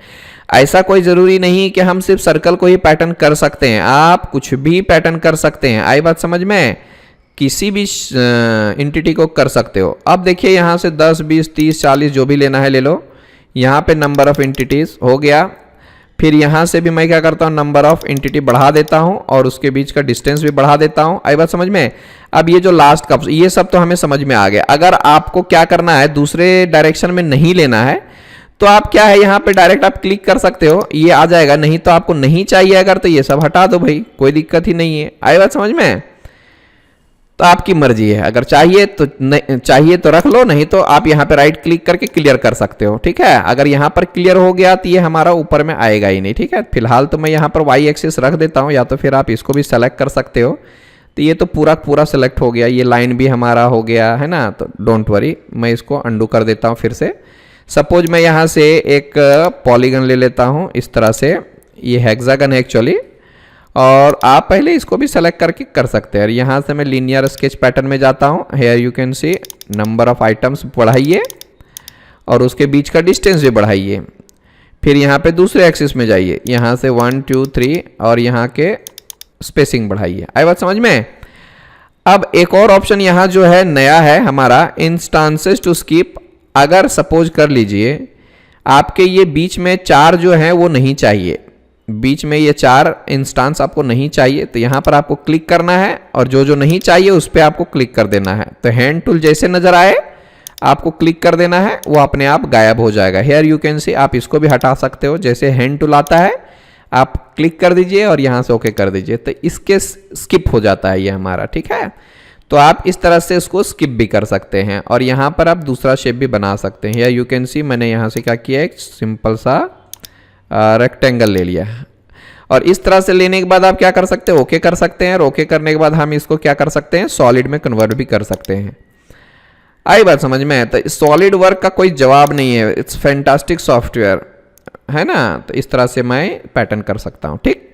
ऐसा कोई जरूरी नहीं कि हम सिर्फ सर्कल को ही पैटर्न कर सकते हैं, आप कुछ भी पैटर्न कर सकते हैं। आई बात समझ में, किसी भी एंटिटी को कर सकते हो। अब देखिए यहाँ से 10, 20, 30, 40 जो भी लेना है ले लो। यहाँ पे नंबर ऑफ एंटिटीज हो गया। फिर यहाँ से भी मैं क्या करता हूँ, नंबर ऑफ एंटिटी बढ़ा देता हूँ, और उसके बीच का डिस्टेंस भी बढ़ा देता हूँ। आई बात समझ में। अब ये जो लास्ट का, ये सब तो हमें समझ में आ गया। अगर आपको क्या करना है, दूसरे डायरेक्शन में नहीं लेना है, तो आप क्या है, यहाँ पे डायरेक्ट आप क्लिक कर सकते हो, ये आ जाएगा। नहीं तो आपको नहीं चाहिए अगर, तो ये सब हटा दो भाई, कोई दिक्कत ही नहीं है। आई बात समझ में। तो आपकी मर्जी है, अगर चाहिए तो रख लो, नहीं तो आप यहाँ पे राइट क्लिक करके क्लियर कर सकते हो, ठीक है। अगर यहाँ पर क्लियर हो गया तो ये हमारा ऊपर में आएगा ही नहीं, ठीक है। फिलहाल तो मैं यहाँ पर वाई एक्सिस रख देता हूँ, या तो फिर आप इसको भी सेलेक्ट कर सकते हो। तो ये तो पूरा सेलेक्ट हो गया, ये लाइन भी हमारा हो गया है ना। तो डोंट वरी, मैं इसको अंडू कर देता हूँ फिर से। सपोज मैं यहाँ से एक पॉलीगन ले लेता हूँ इस तरह से, ये हेक्सागन है एक्चुअली, और आप पहले इसको भी सेलेक्ट करके कर सकते हैं। यहाँ से मैं लीनियर स्केच पैटर्न में जाता हूँ। Here you can see number of items बढ़ाइए, और उसके बीच का डिस्टेंस भी बढ़ाइए। फिर यहाँ पे दूसरे एक्सिस में जाइए, यहाँ से 1, 2, 3, और यहाँ के स्पेसिंग बढ़ाइए। आई बात समझ में। अब एक और ऑप्शन यहाँ जो है नया है हमारा, इंस्टांसेस टू स्किप। अगर सपोज कर लीजिए आपके ये बीच में 4 जो है वो नहीं चाहिए, बीच में ये 4 इंस्टांस आपको नहीं चाहिए, तो यहाँ पर आपको क्लिक करना है, और जो जो नहीं चाहिए उस पर आपको क्लिक कर देना है। तो हैंड टूल जैसे नजर आए आपको क्लिक कर देना है, वो अपने आप गायब हो जाएगा। हेयर यू कैन सी, आप इसको भी हटा सकते हो। जैसे हैंड टूल आता है आप क्लिक कर दीजिए और यहाँ से ओके कर दीजिए, तो इसके स्किप हो जाता है ये हमारा, ठीक है। तो आप इस तरह से इसको स्किप भी कर सकते हैं, और यहाँ पर आप दूसरा शेप भी बना सकते हैं। या यू कैन सी मैंने यहाँ से क्या किया, एक सिंपल सा रेक्टेंगल ले लिया, और इस तरह से लेने के बाद आप क्या कर सकते हैं, ओके कर सकते हैं। और ओके करने के बाद हम इसको क्या कर सकते हैं, सॉलिड में कन्वर्ट भी कर सकते हैं। आई बात समझ में। तो सॉलिड वर्क का कोई जवाब नहीं है, इट्स फैंटास्टिक सॉफ्टवेयर है ना। तो इस तरह से मैं पैटर्न कर सकता हूँ, ठीक।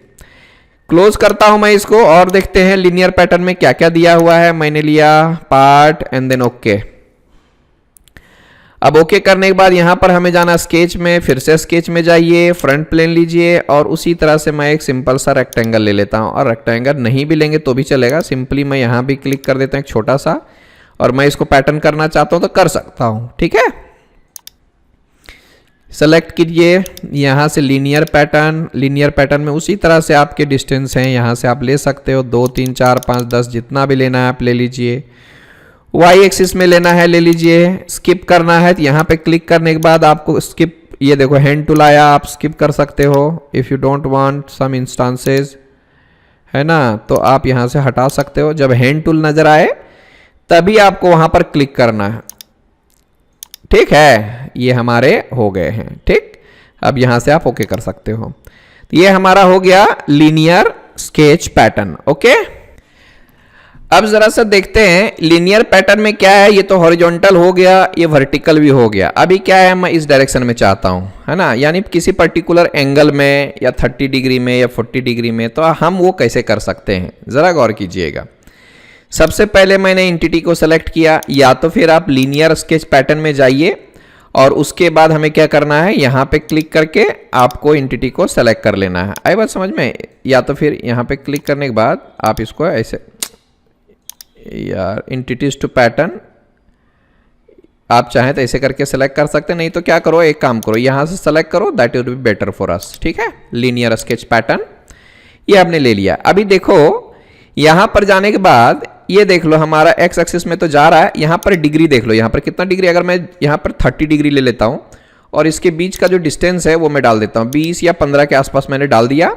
क्लोज करता हूं मैं इसको और देखते हैं लीनियर पैटर्न में क्या क्या दिया हुआ है। मैंने लिया पार्ट एंड देन ओके। अब ओके करने के बाद यहां पर हमें जाना स्केच में, फिर से स्केच में जाइए, फ्रंट प्लेन लीजिए और उसी तरह से मैं एक सिंपल सा रेक्टेंगल ले लेता हूं। और रेक्टेंगल नहीं भी लेंगे तो भी चलेगा, सिंपली मैं यहां भी क्लिक कर देता हूं एक छोटा सा, और मैं इसको पैटर्न करना चाहता हूं तो कर सकता हूं। ठीक है, सेलेक्ट कीजिए यहां से लीनियर पैटर्न। लीनियर पैटर्न में उसी तरह से आपके डिस्टेंस हैं, यहां से आप ले सकते हो 2 3 4 5 10 जितना भी लेना है आप ले लीजिए। वाई एक्सिस में लेना है ले लीजिए। स्किप करना है तो यहाँ पे क्लिक करने के बाद आपको स्किप, ये देखो हैंड टूल आया, आप स्किप कर सकते हो if you don't want some instances, है ना, तो आप यहाँ से हटा सकते हो। जब हैंड टूल नजर आए तभी आपको वहां पर क्लिक करना है। ठीक है, ये हमारे हो गए हैं। ठीक, अब यहां से आप ओके कर सकते हो। तो ये हमारा हो गया लीनियर स्केच पैटर्न। ओके, अब जरा सा देखते हैं लीनियर पैटर्न में क्या है। ये तो हॉरिजॉन्टल हो गया, ये वर्टिकल भी हो गया। अभी क्या है, मैं इस डायरेक्शन में चाहता हूं, है ना, यानी किसी पर्टिकुलर एंगल में या 30 डिग्री में या 40 डिग्री में, तो हम वो कैसे कर सकते हैं जरा गौर कीजिएगा। सबसे पहले मैंने एंटिटी को सेलेक्ट किया, या तो फिर आप लीनियर स्केच पैटर्न में जाइए और उसके बाद हमें क्या करना है, यहाँ पे क्लिक करके आपको एंटिटी को सेलेक्ट कर लेना है। आई बात समझ में? या तो फिर यहाँ पे क्लिक करने के बाद आप इसको ऐसे, यार एंटिटीज टू पैटर्न, आप चाहें तो ऐसे करके सेलेक्ट कर सकते हैं, नहीं तो क्या करो, एक काम करो यहां से सेलेक्ट करो, that would be better for us. ठीक है, लीनियर स्केच पैटर्न ये आपने ले लिया। अभी देखो यहां पर जाने के बाद ये देख लो हमारा एक्स एक्सिस में तो जा रहा है, यहां पर डिग्री देख लो, यहां पर कितना डिग्री, अगर मैं यहां पर 30 डिग्री ले लेता हूं और इसके बीच का जो डिस्टेंस है वो मैं डाल देता हूं 20 या 15 के आसपास मैंने डाल दिया,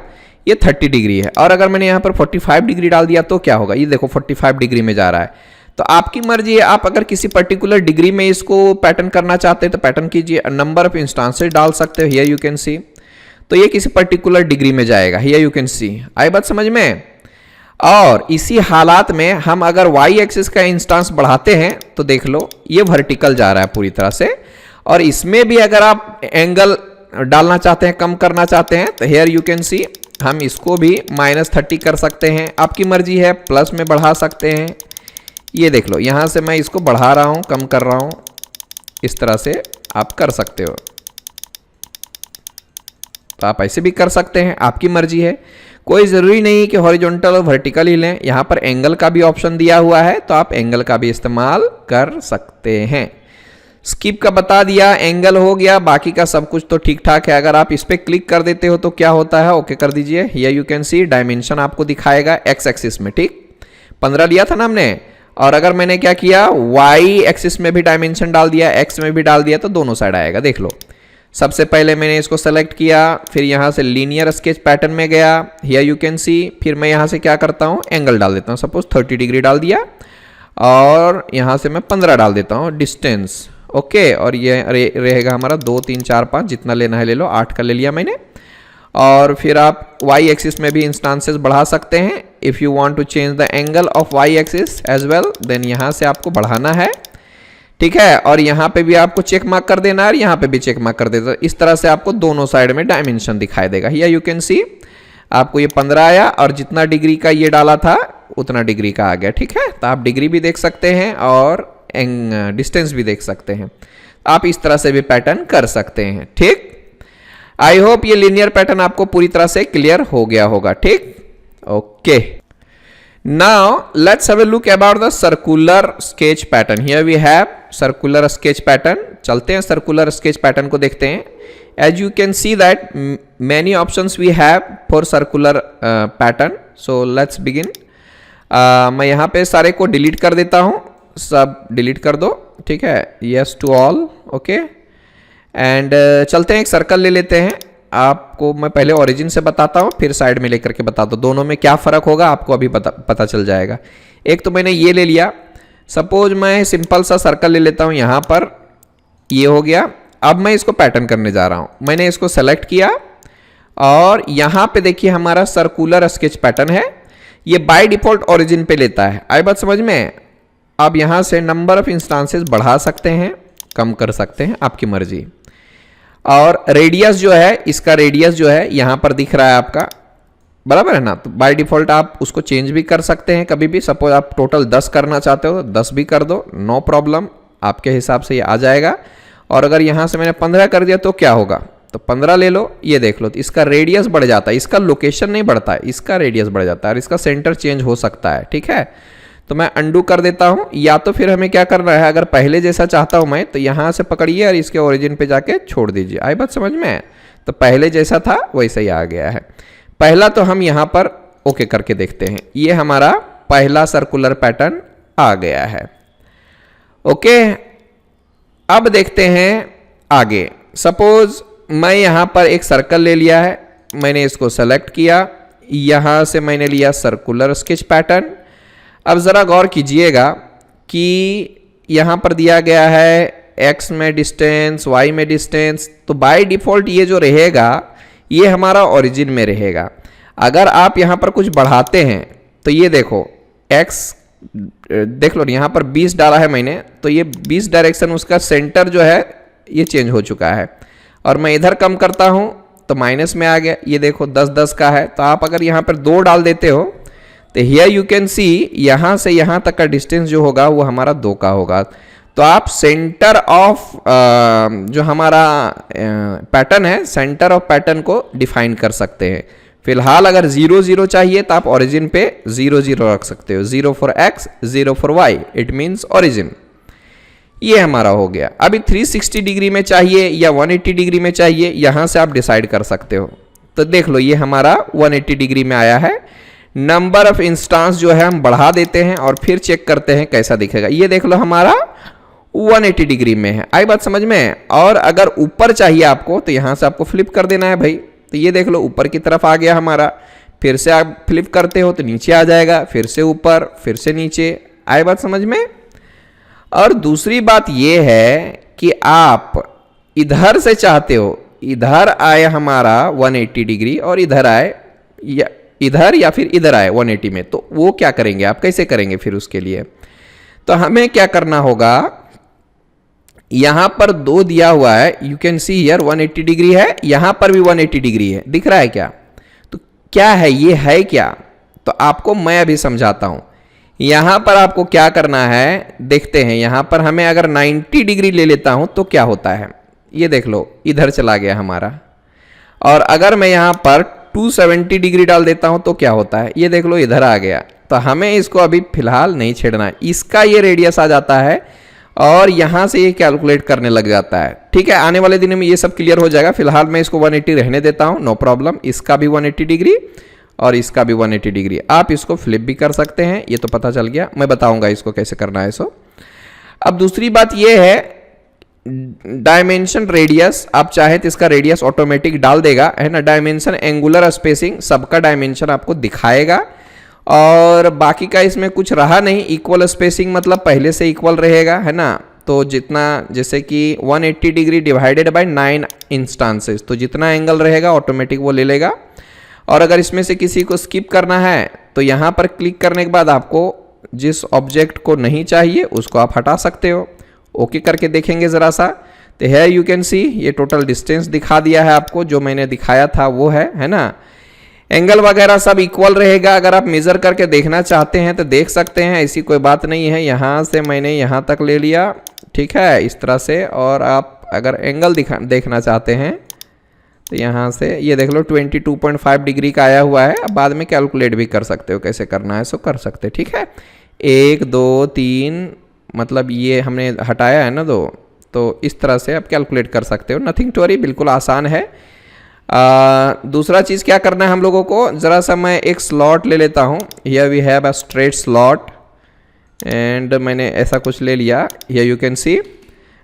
ये 30 डिग्री है। और अगर मैंने यहाँ पर 45 डिग्री डाल दिया तो क्या होगा, ये देखो 45 डिग्री में जा रहा है। तो आपकी मर्जी है, आप अगर किसी पर्टिकुलर डिग्री में इसको पैटर्न करना चाहते हैं तो पैटर्न कीजिए। नंबर ऑफ इंस्टांसेस डाल सकते हो, हियर यू कैन सी, तो ये किसी पर्टिकुलर डिग्री में जाएगा, here you can see. I बात समझ में? और इसी हालात में हम अगर वाई एक्सिस का इंस्टांस बढ़ाते हैं तो देख लो ये वर्टिकल जा रहा है पूरी तरह से। और इसमें भी अगर आप एंगल डालना चाहते हैं, कम करना चाहते हैं, तो हियर यू कैन सी, हम इसको भी -30 कर सकते हैं, आपकी मर्जी है, प्लस में बढ़ा सकते हैं। ये देख लो यहां से मैं इसको बढ़ा रहा हूं, कम कर रहा हूं, इस तरह से आप कर सकते हो। तो आप ऐसे भी कर सकते हैं, आपकी मर्जी है, कोई ज़रूरी नहीं कि हॉरिजॉन्टल और वर्टिकल ही लें। यहाँ पर एंगल का भी ऑप्शन दिया हुआ है तो आप एंगल का भी इस्तेमाल कर सकते हैं। स्किप का बता दिया, एंगल हो गया, बाकी का सब कुछ तो ठीक ठाक है। अगर आप इस पर क्लिक कर देते हो तो क्या होता है, ओके कर दीजिए, here you can see dimension आपको दिखाएगा एक्स एक्सिस में। ठीक, 15 लिया था ना हमने, और अगर मैंने क्या किया, वाई एक्सिस में भी डायमेंशन डाल दिया, एक्स में भी डाल दिया, तो दोनों साइड आएगा। देख लो सबसे पहले मैंने इसको सेलेक्ट किया, फिर यहाँ से लीनियर स्केच पैटर्न में गया, हियर यू कैन सी, फिर मैं यहाँ से क्या करता हूँ, एंगल डाल देता हूँ, सपोज 30 डिग्री डाल दिया, और यहाँ से मैं 15 डाल देता हूँ डिस्टेंस। ओके, और ये रहेगा हमारा 2 3 4 5, जितना लेना है ले लो, 8 का ले लिया मैंने। और फिर आप वाई एक्सिस में भी इंस्टांसेस बढ़ा सकते हैं। If you want to change the angle of Y axis as well, then यहाँ से आपको बढ़ाना है। ठीक है, और यहाँ पे भी आपको चेक मार्क कर देना है और यहाँ पे भी चेक मार्क कर देना। इस तरह से आपको दोनों साइड में डायमेंशन दिखाई देगा। हियर यू कैन सी, आपको ये 15 आया और जितना डिग्री का ये डाला था उतना डिग्री का आ गया। ठीक है, तो आप डिग्री भी देख सकते हैं और डिस्टेंस भी देख सकते हैं। आप इस तरह से भी पैटर्न कर सकते हैं। ठीक, आई होप ये लीनियर पैटर्न आपको पूरी तरह से क्लियर हो गया होगा। ठीक, okay, now let's have a look about the circular sketch pattern. Here we have circular sketch pattern. चलते हैं सर्कुलर स्केच पैटर्न को देखते हैं। As you can see that many options we have for circular pattern, so let's begin. मैं यहाँ पे सारे को डिलीट कर देता हूँ, सब डिलीट कर दो। ठीक है, yes to all, okay. And चलते हैं, एक सर्कल ले लेते हैं। आपको मैं पहले ओरिजिन से बताता हूँ, फिर साइड में लेकर के बताता हूँ, दोनों में क्या फ़र्क होगा आपको अभी पता चल जाएगा। एक तो मैंने ये ले लिया, सपोज मैं सिंपल सा सर्कल ले लेता हूँ, यहाँ पर ये हो गया। अब मैं इसको पैटर्न करने जा रहा हूँ। मैंने इसको सेलेक्ट किया और यहाँ पे देखिए हमारा सर्कुलर स्केच पैटर्न है। ये बाय डिफ़ॉल्ट ओरिजिन पे लेता है। आई बात समझ में? अब यहाँ से नंबर ऑफ इंस्टांसेस बढ़ा सकते हैं, कम कर सकते हैं, आपकी मर्जी। और रेडियस जो है, इसका रेडियस जो है यहाँ पर दिख रहा है आपका, बराबर है ना। तो बाय डिफ़ॉल्ट आप उसको चेंज भी कर सकते हैं कभी भी। सपोज आप टोटल 10 करना चाहते हो, 10 भी कर दो, नो प्रॉब्लम, आपके हिसाब से ये आ जाएगा। और अगर यहाँ से मैंने 15 कर दिया तो क्या होगा, तो 15 ले लो, ये देख लो, तो इसका रेडियस बढ़ जाता है, इसका लोकेशन नहीं बढ़ता है, इसका रेडियस बढ़ जाता है और इसका सेंटर चेंज हो सकता है। ठीक है, तो मैं अंडू कर देता हूँ। या तो फिर हमें क्या करना है, अगर पहले जैसा चाहता हूँ मैं, तो यहाँ से पकड़िए और इसके ओरिजिन पे जाके छोड़ दीजिए। आई बात समझ में? तो पहले जैसा था वैसा ही आ गया है। पहला तो हम यहाँ पर ओके करके देखते हैं। ये हमारा पहला सर्कुलर पैटर्न आ गया है। ओके, अब देखते हैं आगे। सपोज मैं यहाँ पर एक सर्कल ले लिया है, मैंने इसको सेलेक्ट किया, यहाँ से मैंने लिया सर्कुलर स्केच पैटर्न। अब ज़रा गौर कीजिएगा कि यहाँ पर दिया गया है x में डिस्टेंस, y में डिस्टेंस, तो बाय डिफ़ॉल्ट ये जो रहेगा ये हमारा ओरिजिन में रहेगा। अगर आप यहाँ पर कुछ बढ़ाते हैं तो ये देखो x, देख लो यहाँ पर 20 डाला है मैंने, तो ये 20 डायरेक्शन उसका सेंटर जो है ये चेंज हो चुका है। और मैं इधर कम करता हूँ तो माइनस में आ गया, ये देखो 10-10 का है। तो आप अगर यहाँ पर 2 डाल देते हो तो हियर यू कैन सी यहाँ से यहाँ तक का डिस्टेंस जो होगा वो हमारा 2 का होगा। तो आप सेंटर ऑफ जो हमारा पैटर्न है, सेंटर ऑफ पैटर्न को डिफाइन कर सकते हैं। फिलहाल अगर 0 0 चाहिए तो आप ओरिजिन पे 0 0 रख सकते हो, 0 for x, 0 for y, it means origin. ये हमारा हो गया। अभी 360 डिग्री में चाहिए या 180 डिग्री में चाहिए, यहाँ से आप डिसाइड कर सकते हो। तो देख लो ये हमारा 180 डिग्री में आया है। नंबर ऑफ इंस्टांस जो है हम बढ़ा देते हैं और फिर चेक करते हैं कैसा दिखेगा। ये देख लो हमारा 180 डिग्री में है। आई बात समझ में? और अगर ऊपर चाहिए आपको तो यहाँ से आपको फ्लिप कर देना है भाई। तो ये देख लो ऊपर की तरफ आ गया हमारा। फिर से आप फ्लिप करते हो तो नीचे आ जाएगा, फिर से ऊपर, फिर से नीचे। आई बात समझ में? और दूसरी बात ये है कि आप इधर से चाहते हो, इधर आए हमारा 180 डिग्री और इधर आए या इधर या फिर इधर आए 180 में, तो वो क्या करेंगे आप, कैसे करेंगे फिर उसके लिए? तो हमें क्या करना होगा, यहां पर 2 दिया हुआ है, you can see here 180 degree है, यहां पर भी 180 डिग्री है, दिख रहा है क्या? तो क्या है ये, है क्या? तो आपको मैं अभी समझाता हूं। यहां पर आपको क्या करना है, देखते हैं। यहां पर हमें अगर 90 डिग्री ले लेता हूं तो क्या होता है, ये देख लो इधर चला गया हमारा। और अगर मैं यहां पर 270 डिग्री डाल देता हूं तो क्या होता है, ये देख लो इधर आ गया। तो हमें इसको अभी फिलहाल नहीं छेड़ना है। इसका ये रेडियस आ जाता है और यहां से ये कैलकुलेट करने लग जाता है। ठीक है, आने वाले दिनों में ये सब क्लियर हो जाएगा। फिलहाल मैं इसको 180 रहने देता हूं, नो प्रॉब्लम। इसका भी 180 डिग्री और इसका भी 180 डिग्री। आप इसको फ्लिप भी कर सकते हैं, ये तो पता चल गया। मैं बताऊंगा इसको कैसे करना है सो। अब दूसरी बात ये है डायमेंशन रेडियस। आप चाहे तो इसका रेडियस ऑटोमेटिक डाल देगा, है ना। डायमेंशन, एंगुलर स्पेसिंग, सबका डायमेंशन आपको दिखाएगा। और बाकी का इसमें कुछ रहा नहीं। इक्वल स्पेसिंग मतलब पहले से इक्वल रहेगा, है ना। तो जितना, जैसे कि 180 डिग्री डिवाइडेड बाय 9 इंस्टांसेस, तो जितना एंगल रहेगा ऑटोमेटिक वो ले लेगा। और अगर इसमें से किसी को स्किप करना है तो यहाँ पर क्लिक करने के बाद आपको जिस ऑब्जेक्ट को नहीं चाहिए उसको आप हटा सकते हो। ओके करके देखेंगे ज़रा सा, तो है यू कैन सी ये टोटल डिस्टेंस दिखा दिया है आपको, जो मैंने दिखाया था वो है ना। एंगल वगैरह सब इक्वल रहेगा। अगर आप मेज़र करके देखना चाहते हैं तो देख सकते हैं, ऐसी कोई बात नहीं है। यहाँ से मैंने यहाँ तक ले लिया, ठीक है, इस तरह से। और आप अगर एंगल देखना चाहते हैं तो यहाँ से ये देख लो 22.5 डिग्री का आया हुआ है। अब बाद में कैलकुलेट भी कर सकते हो, कैसे करना है सो कर सकते, ठीक है। 1 2 3 मतलब ये हमने हटाया है ना 2, तो इस तरह से आप कैलकुलेट कर सकते हो। नथिंग टू वरी, बिल्कुल आसान है। दूसरा चीज़ क्या करना है हम लोगों को, ज़रा सा मैं एक स्लॉट ले लेता हूँ। Here we have a straight slot and मैंने ऐसा कुछ ले लिया। Here you can see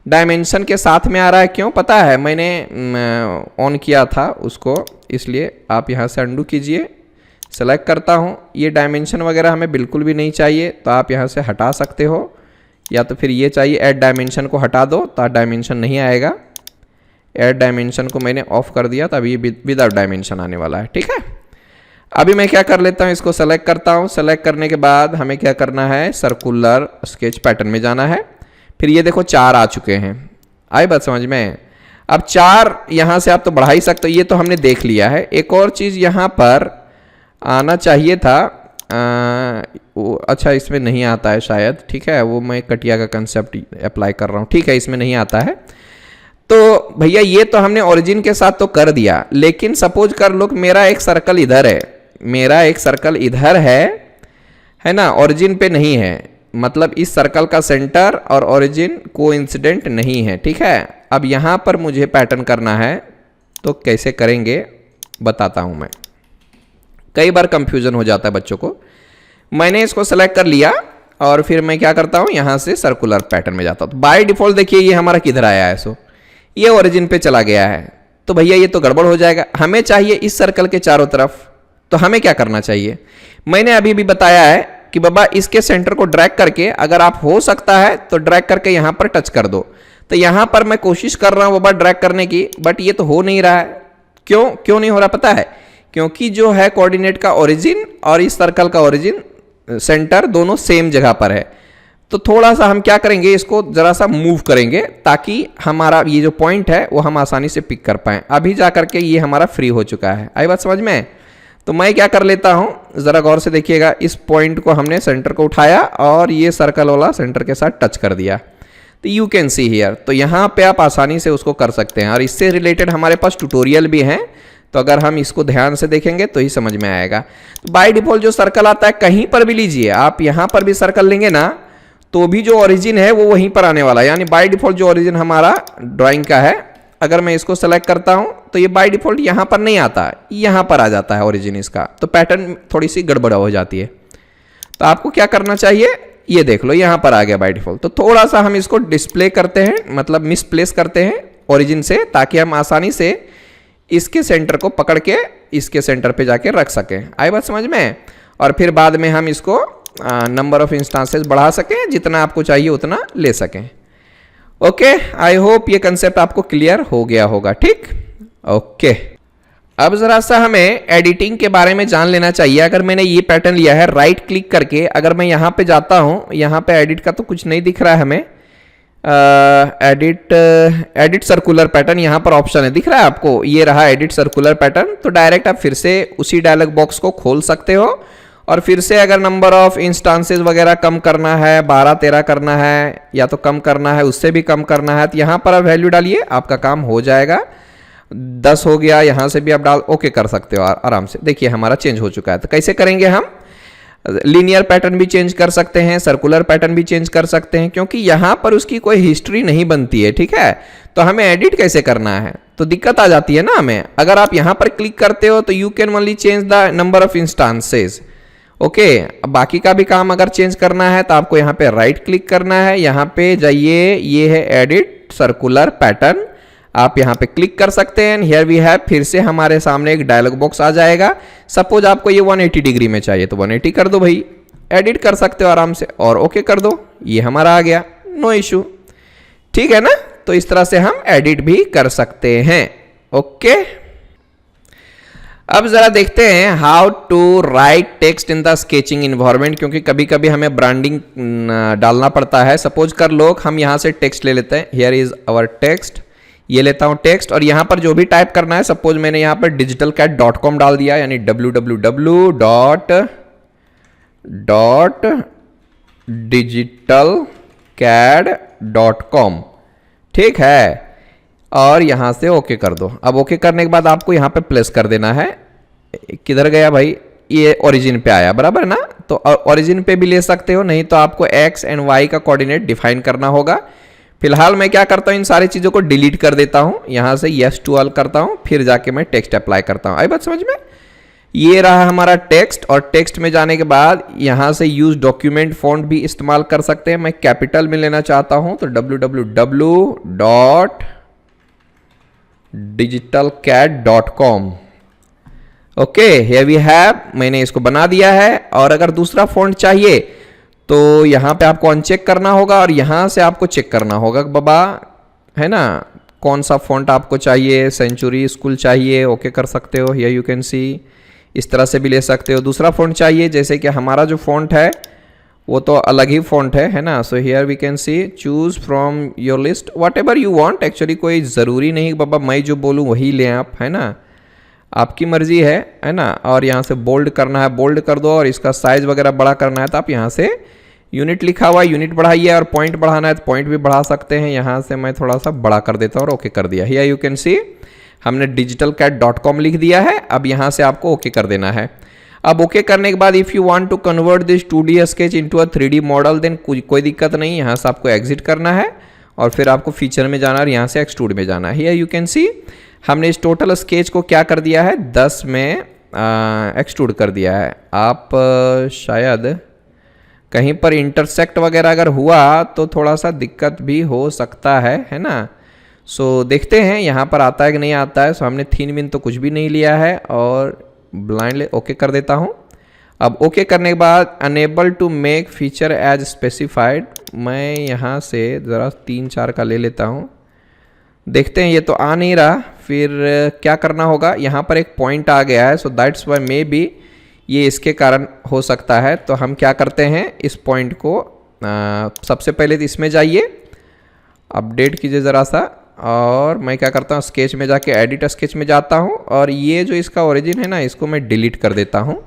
dimension के साथ में आ रहा है, क्यों पता है, मैंने ऑन किया था उसको, इसलिए आप यहाँ से अंडू कीजिए। सेलेक्ट करता हूँ, ये डायमेंशन वगैरह हमें बिल्कुल भी नहीं चाहिए, तो आप यहाँ से हटा सकते हो। या तो फिर ये चाहिए, ऐड डायमेंशन को हटा दो तो डायमेंशन नहीं आएगा। ऐड डायमेंशन को मैंने ऑफ कर दिया, तो अभी विदाउट डायमेंशन आने वाला है, ठीक है। अभी मैं क्या कर लेता हूँ, इसको सेलेक्ट करता हूँ। सेलेक्ट करने के बाद हमें क्या करना है, सर्कुलर स्केच पैटर्न में जाना है। फिर ये देखो 4 आ चुके हैं, आई बात समझ में। अब 4 यहाँ से आप तो बढ़ा ही सकते हो, ये तो हमने देख लिया है। एक और चीज़ यहाँ पर आना चाहिए था। वो अच्छा इसमें नहीं आता है शायद, ठीक है, वो मैं कटिया का कंसेप्ट अप्लाई कर रहा हूँ, ठीक है, इसमें नहीं आता है। तो भैया ये तो हमने ओरिजिन के साथ तो कर दिया, लेकिन सपोज कर लो कि मेरा एक सर्कल इधर है, मेरा एक सर्कल इधर है ना, ओरिजिन पे नहीं है, मतलब इस सर्कल का सेंटर और ओरिजिन कोइंसिडेंट नहीं है, ठीक है। अब यहाँ पर मुझे पैटर्न करना है, तो कैसे करेंगे बताता हूँ मैं। कई बार कंफ्यूजन हो जाता है बच्चों को। मैंने इसको सेलेक्ट कर लिया और फिर मैं क्या करता हूँ, यहाँ से सर्कुलर पैटर्न में जाता हूँ। तो बाय डिफॉल्ट देखिए ये हमारा किधर आया है, सो ये ओरिजिन पे चला गया है। तो भैया ये तो गड़बड़ हो जाएगा, हमें चाहिए इस सर्कल के चारों तरफ। तो हमें क्या करना चाहिए, मैंने अभी भी बताया है कि बाबा इसके सेंटर को ड्रैग करके, अगर आप हो सकता है तो ड्रैग करके यहाँ पर टच कर दो। तो यहाँ पर मैं कोशिश कर रहा हूँ बाबा ड्रैग करने की, बट ये तो हो नहीं रहा है। क्यों नहीं हो रहा पता है, क्योंकि जो है कोऑर्डिनेट का ओरिजिन और इस सर्कल का ओरिजिन सेंटर दोनों सेम जगह पर है। तो थोड़ा सा हम क्या करेंगे, इसको जरा सा मूव करेंगे ताकि हमारा ये जो पॉइंट है वो हम आसानी से पिक कर पाएं। अभी जा करके ये हमारा फ्री हो चुका है, आई बात समझ में। तो मैं क्या कर लेता हूँ, ज़रा गौर से देखिएगा, इस पॉइंट को हमने सेंटर को उठाया और ये सर्कल वाला सेंटर के साथ टच कर दिया। तो यू कैन सी हियर, तो यहाँ पे आप आसानी से उसको कर सकते हैं। और इससे रिलेटेड हमारे पास ट्यूटोरियल भी हैं, तो अगर हम इसको ध्यान से देखेंगे तो ही समझ में आएगा। तो बाय डिफॉल्ट जो सर्कल आता है कहीं पर भी लीजिए, आप यहाँ पर भी सर्कल लेंगे ना तो भी जो ओरिजिन है वो वहीं पर आने वाला है। यानी बाय डिफॉल्ट जो ओरिजिन हमारा ड्राइंग का है, अगर मैं इसको सेलेक्ट करता हूं तो ये बाय डिफॉल्ट यहाँ पर नहीं आता, यहाँ पर आ जाता है ओरिजिन इसका। तो पैटर्न थोड़ी सी गड़बड़ हो जाती है। तो आपको क्या करना चाहिए, ये देख लो यहाँ पर आ गया बाय डिफॉल्ट। तो थोड़ा सा हम इसको डिस्प्ले करते हैं, मतलब मिसप्लेस करते हैं ओरिजिन से, ताकि हम आसानी से इसके सेंटर को पकड़ के इसके सेंटर पे जाके रख सकें। आई बात समझ में। और फिर बाद में हम इसको नंबर ऑफ इंस्टांसेस बढ़ा सकें, जितना आपको चाहिए उतना ले सकें। ओके, आई होप ये कंसेप्ट आपको क्लियर हो गया होगा, ठीक। ओके, अब जरा सा हमें एडिटिंग के बारे में जान लेना चाहिए। अगर मैंने ये पैटर्न लिया है, राइट क्लिक करके अगर मैं यहाँ पे जाता हूँ, यहाँ पे एडिट का तो कुछ नहीं दिख रहा है हमें, एडिट सर्कुलर पैटर्न यहाँ पर ऑप्शन है, दिख रहा है आपको, ये रहा एडिट सर्कुलर पैटर्न। तो डायरेक्ट आप फिर से उसी डायलॉग बॉक्स को खोल सकते हो और फिर से अगर नंबर ऑफ इंस्टांसेस वगैरह कम करना है, 12-13 करना है या तो कम करना है, उससे भी कम करना है, तो यहाँ पर आप वैल्यू डालिए, आपका काम हो जाएगा। 10 हो गया, यहाँ से भी आप डाल ओके कर सकते हो आराम से। देखिए हमारा चेंज हो चुका है। तो कैसे करेंगे हम, लीनियर पैटर्न भी चेंज कर सकते हैं, सर्कुलर पैटर्न भी चेंज कर सकते हैं, क्योंकि यहाँ पर उसकी कोई हिस्ट्री नहीं बनती है, ठीक है। तो हमें एडिट कैसे करना है, तो दिक्कत आ जाती है ना हमें। अगर आप यहाँ पर क्लिक करते हो तो you can only change the number of instances. Okay, अब बाकी का भी काम अगर चेंज करना है तो आपको यहाँ पे राइट क्लिक करना है, यहाँ पे जाइए, ये है एडिट सर्कुलर पैटर्न, आप यहाँ पे क्लिक कर सकते हैं। हियर वी हैव, फिर से हमारे सामने एक डायलॉग बॉक्स आ जाएगा। सपोज आपको ये 180 डिग्री में चाहिए तो 180 कर दो भाई, एडिट कर सकते हो आराम से और ओके कर दो, ये हमारा आ गया, नो इशू, ठीक है ना। तो इस तरह से हम एडिट भी कर सकते हैं। ओके, अब जरा देखते हैं how to write text in the sketching environment, क्योंकि कभी कभी हमें ब्रांडिंग डालना पड़ता है। सपोज कर लो हम यहाँ से टेक्स्ट ले लेते हैं, हियर इज आवर टेक्स्ट, ये लेता हूँ टेक्स्ट और यहाँ पर जो भी टाइप करना है, सपोज मैंने यहाँ पर digitalcat.com डाल दिया, यानी www.digitalcad.com, ठीक है। और यहाँ से ओके कर दो। अब ओके करने के बाद आपको यहाँ पे प्लेस कर देना है, किधर गया भाई, ये ओरिजिन पे आया, बराबर ना। तो ओरिजिन पे भी ले सकते हो, नहीं तो आपको एक्स एंड वाई का कोऑर्डिनेट डिफाइन करना होगा। फिलहाल मैं क्या करता हूँ, इन सारी चीज़ों को डिलीट कर देता हूँ, यहाँ से यस टू ऑल करता हूँ, फिर जाके मैं टेक्स्ट अप्लाई करता हूँ। आई बात समझ में। ये रहा हमारा टेक्स्ट, और टेक्स्ट में जाने के बाद यहाँ से यूज डॉक्यूमेंट फॉन्ट भी इस्तेमाल कर सकते हैं। मैं कैपिटल में लेना चाहता हूँ तो www.digitalcat.com। Okay, here we have, मैंने इसको बना दिया है। और अगर दूसरा फॉन्ट चाहिए तो यहाँ पे आपको अनचेक करना होगा और यहाँ से आपको चेक करना होगा बाबा, है ना, कौन सा फॉन्ट आपको चाहिए। सेंचुरी स्कूल चाहिए, ओके कर सकते हो, हियर यू कैन सी। इस तरह से भी ले सकते हो। दूसरा फॉन्ट चाहिए, जैसे कि हमारा जो फॉन्ट है वो तो अलग ही फॉन्ट है ना। So here we can see, choose from your list whatever you want. Actually कोई ज़रूरी नहीं बाबा मैं जो बोलूँ वही लें आप, है ना। आपकी मर्जी है ना। और यहाँ से बोल्ड करना है बोल्ड कर दो, और इसका साइज वगैरह बड़ा करना है तो आप यहाँ से यूनिट लिखा हुआ है यूनिट बढ़ाइए, और पॉइंट बढ़ाना है तो पॉइंट भी बढ़ा सकते हैं। यहाँ से मैं थोड़ा सा बड़ा कर देता हूँ और ओके कर दिया। हियर यू कैन सी हमने digitalcat.com लिख दिया है। अब यहाँ से आपको ओके कर देना है। अब ओके करने के बाद if you want to convert this 2D sketch into a 3D model then कोई दिक्कत नहीं, यहाँ से आपको एग्जिट करना है और फिर आपको फीचर में जाना है और यहाँ से एक्सट्रूड में जाना है। हियर यू कैन सी हमने इस टोटल स्केच को क्या कर दिया है 10 में एक्सट्रूड कर दिया है। आप शायद कहीं पर इंटरसेक्ट वगैरह अगर हुआ तो थोड़ा सा दिक्कत भी हो सकता है ना। सो देखते हैं यहाँ पर आता है कि नहीं आता है। सो हमने थीन विन तो कुछ भी नहीं लिया है और ब्लाइंडली ओके कर देता हूँ। अब ओके करने के बाद enable to make feature as specified, मैं यहाँ से ज़रा 3-4 का ले लेता हूँ। देखते हैं ये तो आ नहीं रहा, फिर क्या करना होगा। यहाँ पर एक पॉइंट आ गया है, so that's why may be ये इसके कारण हो सकता है। तो हम क्या करते हैं इस पॉइंट को सबसे पहले तो इसमें जाइए, अपडेट कीजिए ज़रा सा, और मैं क्या करता हूँ स्केच में जाके एडिट स्केच में जाता हूँ और ये जो इसका ओरिजिन है ना इसको मैं डिलीट कर देता हूँ।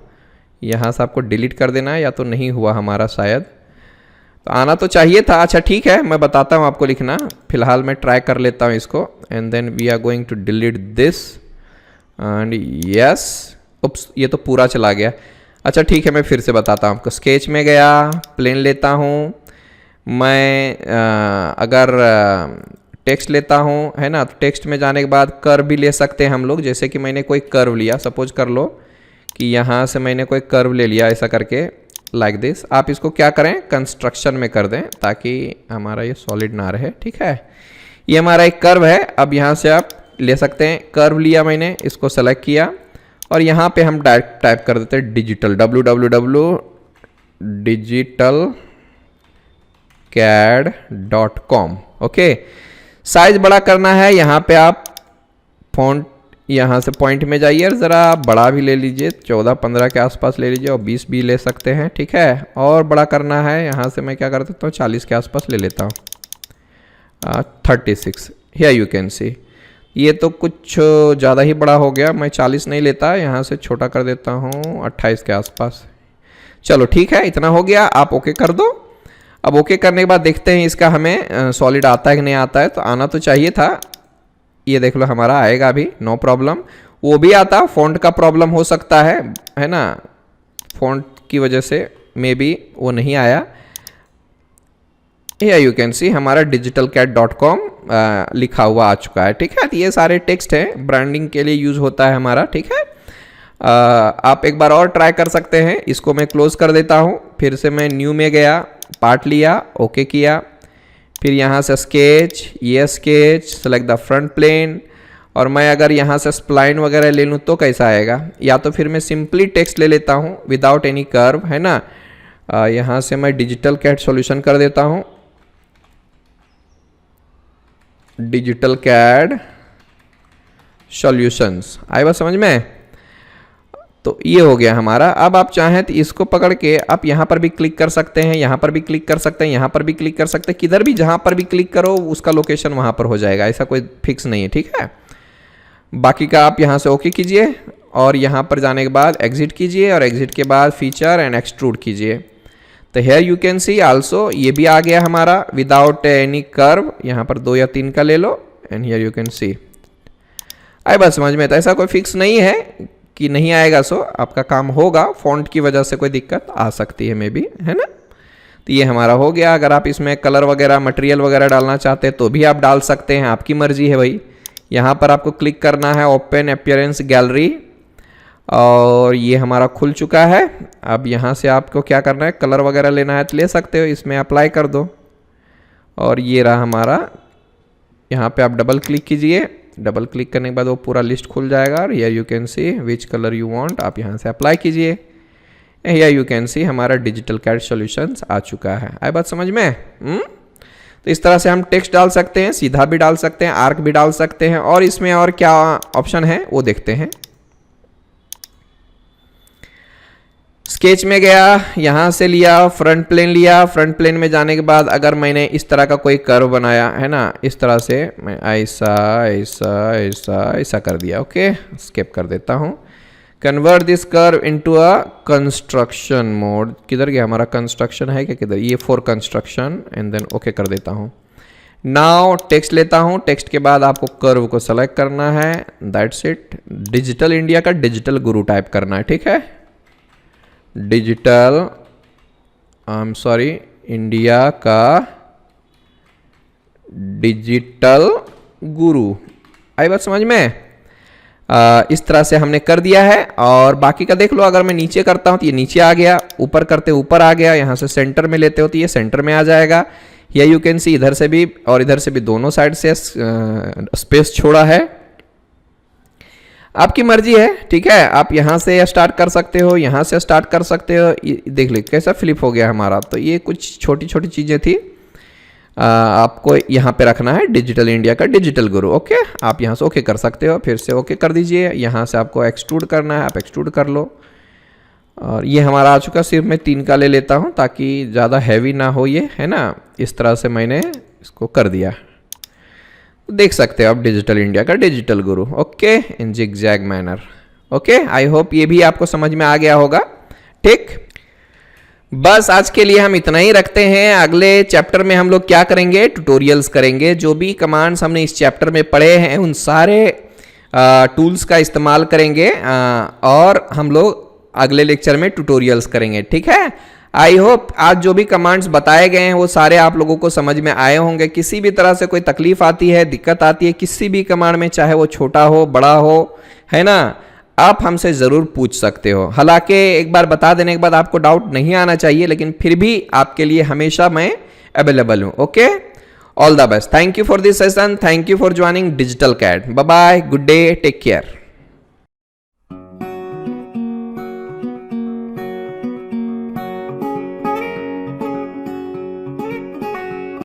यहाँ से आपको डिलीट कर देना है, या तो नहीं हुआ हमारा शायद, तो आना तो चाहिए था। अच्छा ठीक है, मैं बताता हूँ आपको लिखना। फिलहाल मैं ट्राई कर लेता हूँ इसको, and then we are going to delete this and yes. Oops, ये तो पूरा चला गया। अच्छा ठीक है, मैं फिर से बताता हूँ आपको। स्केच में गया, प्लेन लेता हूँ मैं, अगर टेक्स्ट लेता हूँ है ना, तो टेक्स्ट में जाने के बाद कर्व भी ले सकते हैं हम लोग। जैसे कि मैंने कोई कर्व लिया, सपोज कर लो कि यहाँ से मैंने कोई कर्व ले लिया ऐसा करके, लाइक दिस। आप इसको क्या करें कंस्ट्रक्शन में कर दें ताकि हमारा ये सॉलिड ना रहे। ठीक है, ये हमारा एक कर्व है। अब यहाँ से आप ले सकते हैं, कर्व लिया मैंने, इसको सेलेक्ट किया और यहाँ पे हम डायरेक्ट टाइप कर देते हैं डिजिटल, www.digitalcad.com। ओके, साइज बड़ा करना है, यहाँ पे आप फॉन्ट यहाँ से पॉइंट में जाइए और ज़रा बड़ा भी ले लीजिए, 14-15 के आसपास ले लीजिए, और 20 भी ले सकते हैं। ठीक है, और बड़ा करना है, यहाँ से मैं क्या कर देता हूँ 40 के आसपास ले लेता हूँ, 36। हियर यू कैन सी ये तो कुछ ज़्यादा ही बड़ा हो गया, मैं 40 नहीं लेता, यहाँ से छोटा कर देता हूँ 28 के आसपास। चलो ठीक है, इतना हो गया, आप ओके कर दो। अब ओके करने के बाद देखते हैं इसका हमें सॉलिड आता है कि नहीं आता है। तो आना तो चाहिए था, ये देख लो हमारा आएगा अभी, नो प्रॉब्लम। वो भी आता, फ़ॉन्ट का प्रॉब्लम हो सकता है ना, फ़ॉन्ट की वजह से मे बी वो नहीं आया। या यू कैन सी हमारा digitalcat.com लिखा हुआ आ चुका है। ठीक है, तो ये सारे टेक्स्ट हैं, ब्रांडिंग के लिए यूज़ होता है हमारा। ठीक है, आप एक बार और ट्राई कर सकते हैं। इसको मैं क्लोज कर देता हूँ, फिर से मैं न्यू में गया, पार्ट लिया, ओके किया, फिर यहाँ से स्केच, ये sketch, select the front plane, और मैं अगर यहाँ से स्प्लाइन वगैरह ले लूँ तो कैसा आएगा। या तो फिर मैं सिंपली टेक्स्ट ले लेता हूँ विदाउट एनी कर्व, है ना। यहाँ से मैं डिजिटल कैड सॉल्यूशन कर देता हूँ, डिजिटल कैड सॉल्यूशंस, आए बात समझ में। तो ये हो गया हमारा। अब आप चाहें तो इसको पकड़ के आप यहाँ पर भी क्लिक कर सकते हैं, यहाँ पर भी क्लिक कर सकते हैं, यहाँ पर भी क्लिक कर सकते हैं, किधर भी जहाँ पर भी क्लिक करो उसका लोकेशन वहाँ पर हो जाएगा, ऐसा कोई फिक्स नहीं है। ठीक है, बाकी का आप यहाँ से ओके कीजिए और यहाँ पर जाने के बाद एग्जिट कीजिए, और एग्जिट के बाद फीचर एंड एक्सट्रूड कीजिए। तो here you can see also ये भी आ गया हमारा विदाउट एनी कर्व। यहाँ पर 2 या 3 का ले लो, and here you can see I बात समझ में। तो ऐसा कोई फिक्स नहीं है कि नहीं आएगा, सो आपका काम होगा। फॉन्ट की वजह से कोई दिक्कत आ सकती है मे बी, है ना। तो ये हमारा हो गया। अगर आप इसमें कलर वगैरह मटेरियल वगैरह डालना चाहते हैं तो भी आप डाल सकते हैं, आपकी मर्जी है भाई। यहाँ पर आपको क्लिक करना है ओपन अपीयरेंस गैलरी, और ये हमारा खुल चुका है। अब यहाँ से आपको क्या करना है, कलर वगैरह लेना है तो ले सकते हो, इसमें अप्लाई कर दो, और ये रहा हमारा। यहाँ पे आप डबल क्लिक कीजिए, डबल क्लिक करने के बाद वो पूरा लिस्ट खुल जाएगा, और here you can C which colour you want, आप यहाँ से अप्लाई कीजिए। हियर यू कैन सी हमारा डिजिटल कैड सॉल्यूशंस आ चुका है। आई बात समझ में। तो इस तरह से हम टेक्स्ट डाल सकते हैं, सीधा भी डाल सकते हैं, आर्क भी डाल सकते हैं, और इसमें और क्या ऑप्शन है वो देखते हैं। स्केच में गया, यहाँ से लिया, फ्रंट प्लेन लिया, फ्रंट प्लेन में जाने के बाद अगर मैंने इस तरह का कोई कर्व बनाया है ना, इस तरह से मैं ऐसा ऐसा ऐसा ऐसा कर दिया, ओके, स्किप कर देता हूँ। Convert this curve into a construction mode. किधर गया हमारा कंस्ट्रक्शन है क्या, किधर, ये for construction, and then okay कर देता हूँ। नाउ टेक्स्ट लेता हूँ, टेक्स्ट के बाद आपको कर्व को सेलेक्ट करना है, दैट्स इट। डिजिटल इंडिया का डिजिटल गुरु टाइप करना है, ठीक है, डिजिटल इंडिया का डिजिटल गुरु। आई बात समझ में? इस तरह से हमने कर दिया है। और बाकी का देख लो, अगर मैं नीचे करता हूं तो ये नीचे आ गया, ऊपर करते ऊपर आ गया, यहां से सेंटर में लेते हो तो ये सेंटर में आ जाएगा। या यू कैन सी इधर से भी और इधर से भी दोनों साइड से स्पेस छोड़ा है, आपकी मर्जी है, ठीक है। आप यहाँ से स्टार्ट कर सकते हो, यहाँ से स्टार्ट कर सकते हो। देख ली कैसा फ्लिप हो गया हमारा। तो ये कुछ छोटी छोटी चीज़ें थी, आपको यहाँ पे रखना है डिजिटल इंडिया का डिजिटल गुरु, ओके। आप यहाँ से ओके कर सकते हो, फिर से ओके कर दीजिए। यहाँ से आपको एक्सट्रूड करना है, आप एक्सट्रूड कर लो। और ये हमारा आ चुका, सिर्फ मैं 3 का ले लेता हूँ ताकि ज़्यादा हैवी ना हो ये, है ना। इस तरह से मैंने इसको कर दिया, देख सकते हो आप डिजिटल इंडिया का डिजिटल गुरु, ओके, इन जिगजैग मैनर, ओके। आई होप ये भी आपको समझ में आ गया होगा, ठीक। बस आज के लिए हम इतना ही रखते हैं। अगले चैप्टर में हम लोग क्या करेंगे, ट्यूटोरियल्स करेंगे। जो भी कमांड्स हमने इस चैप्टर में पढ़े हैं उन सारे टूल्स का इस्तेमाल करेंगे और हम लोग अगले लेक्चर में ट्यूटोरियल्स करेंगे, ठीक है। आई होप आज जो भी कमांड्स बताए गए हैं वो सारे आप लोगों को समझ में आए होंगे। किसी भी तरह से कोई तकलीफ आती है, दिक्कत आती है किसी भी कमांड में, चाहे वो छोटा हो बड़ा हो, है ना, आप हमसे ज़रूर पूछ सकते हो। हालांकि एक बार बता देने के बाद आपको डाउट नहीं आना चाहिए, लेकिन फिर भी आपके लिए हमेशा मैं अवेलेबल हूँ, okay. All the best, thank you for this session, thank you for joining Digital Cat, bye bye, good day, take care.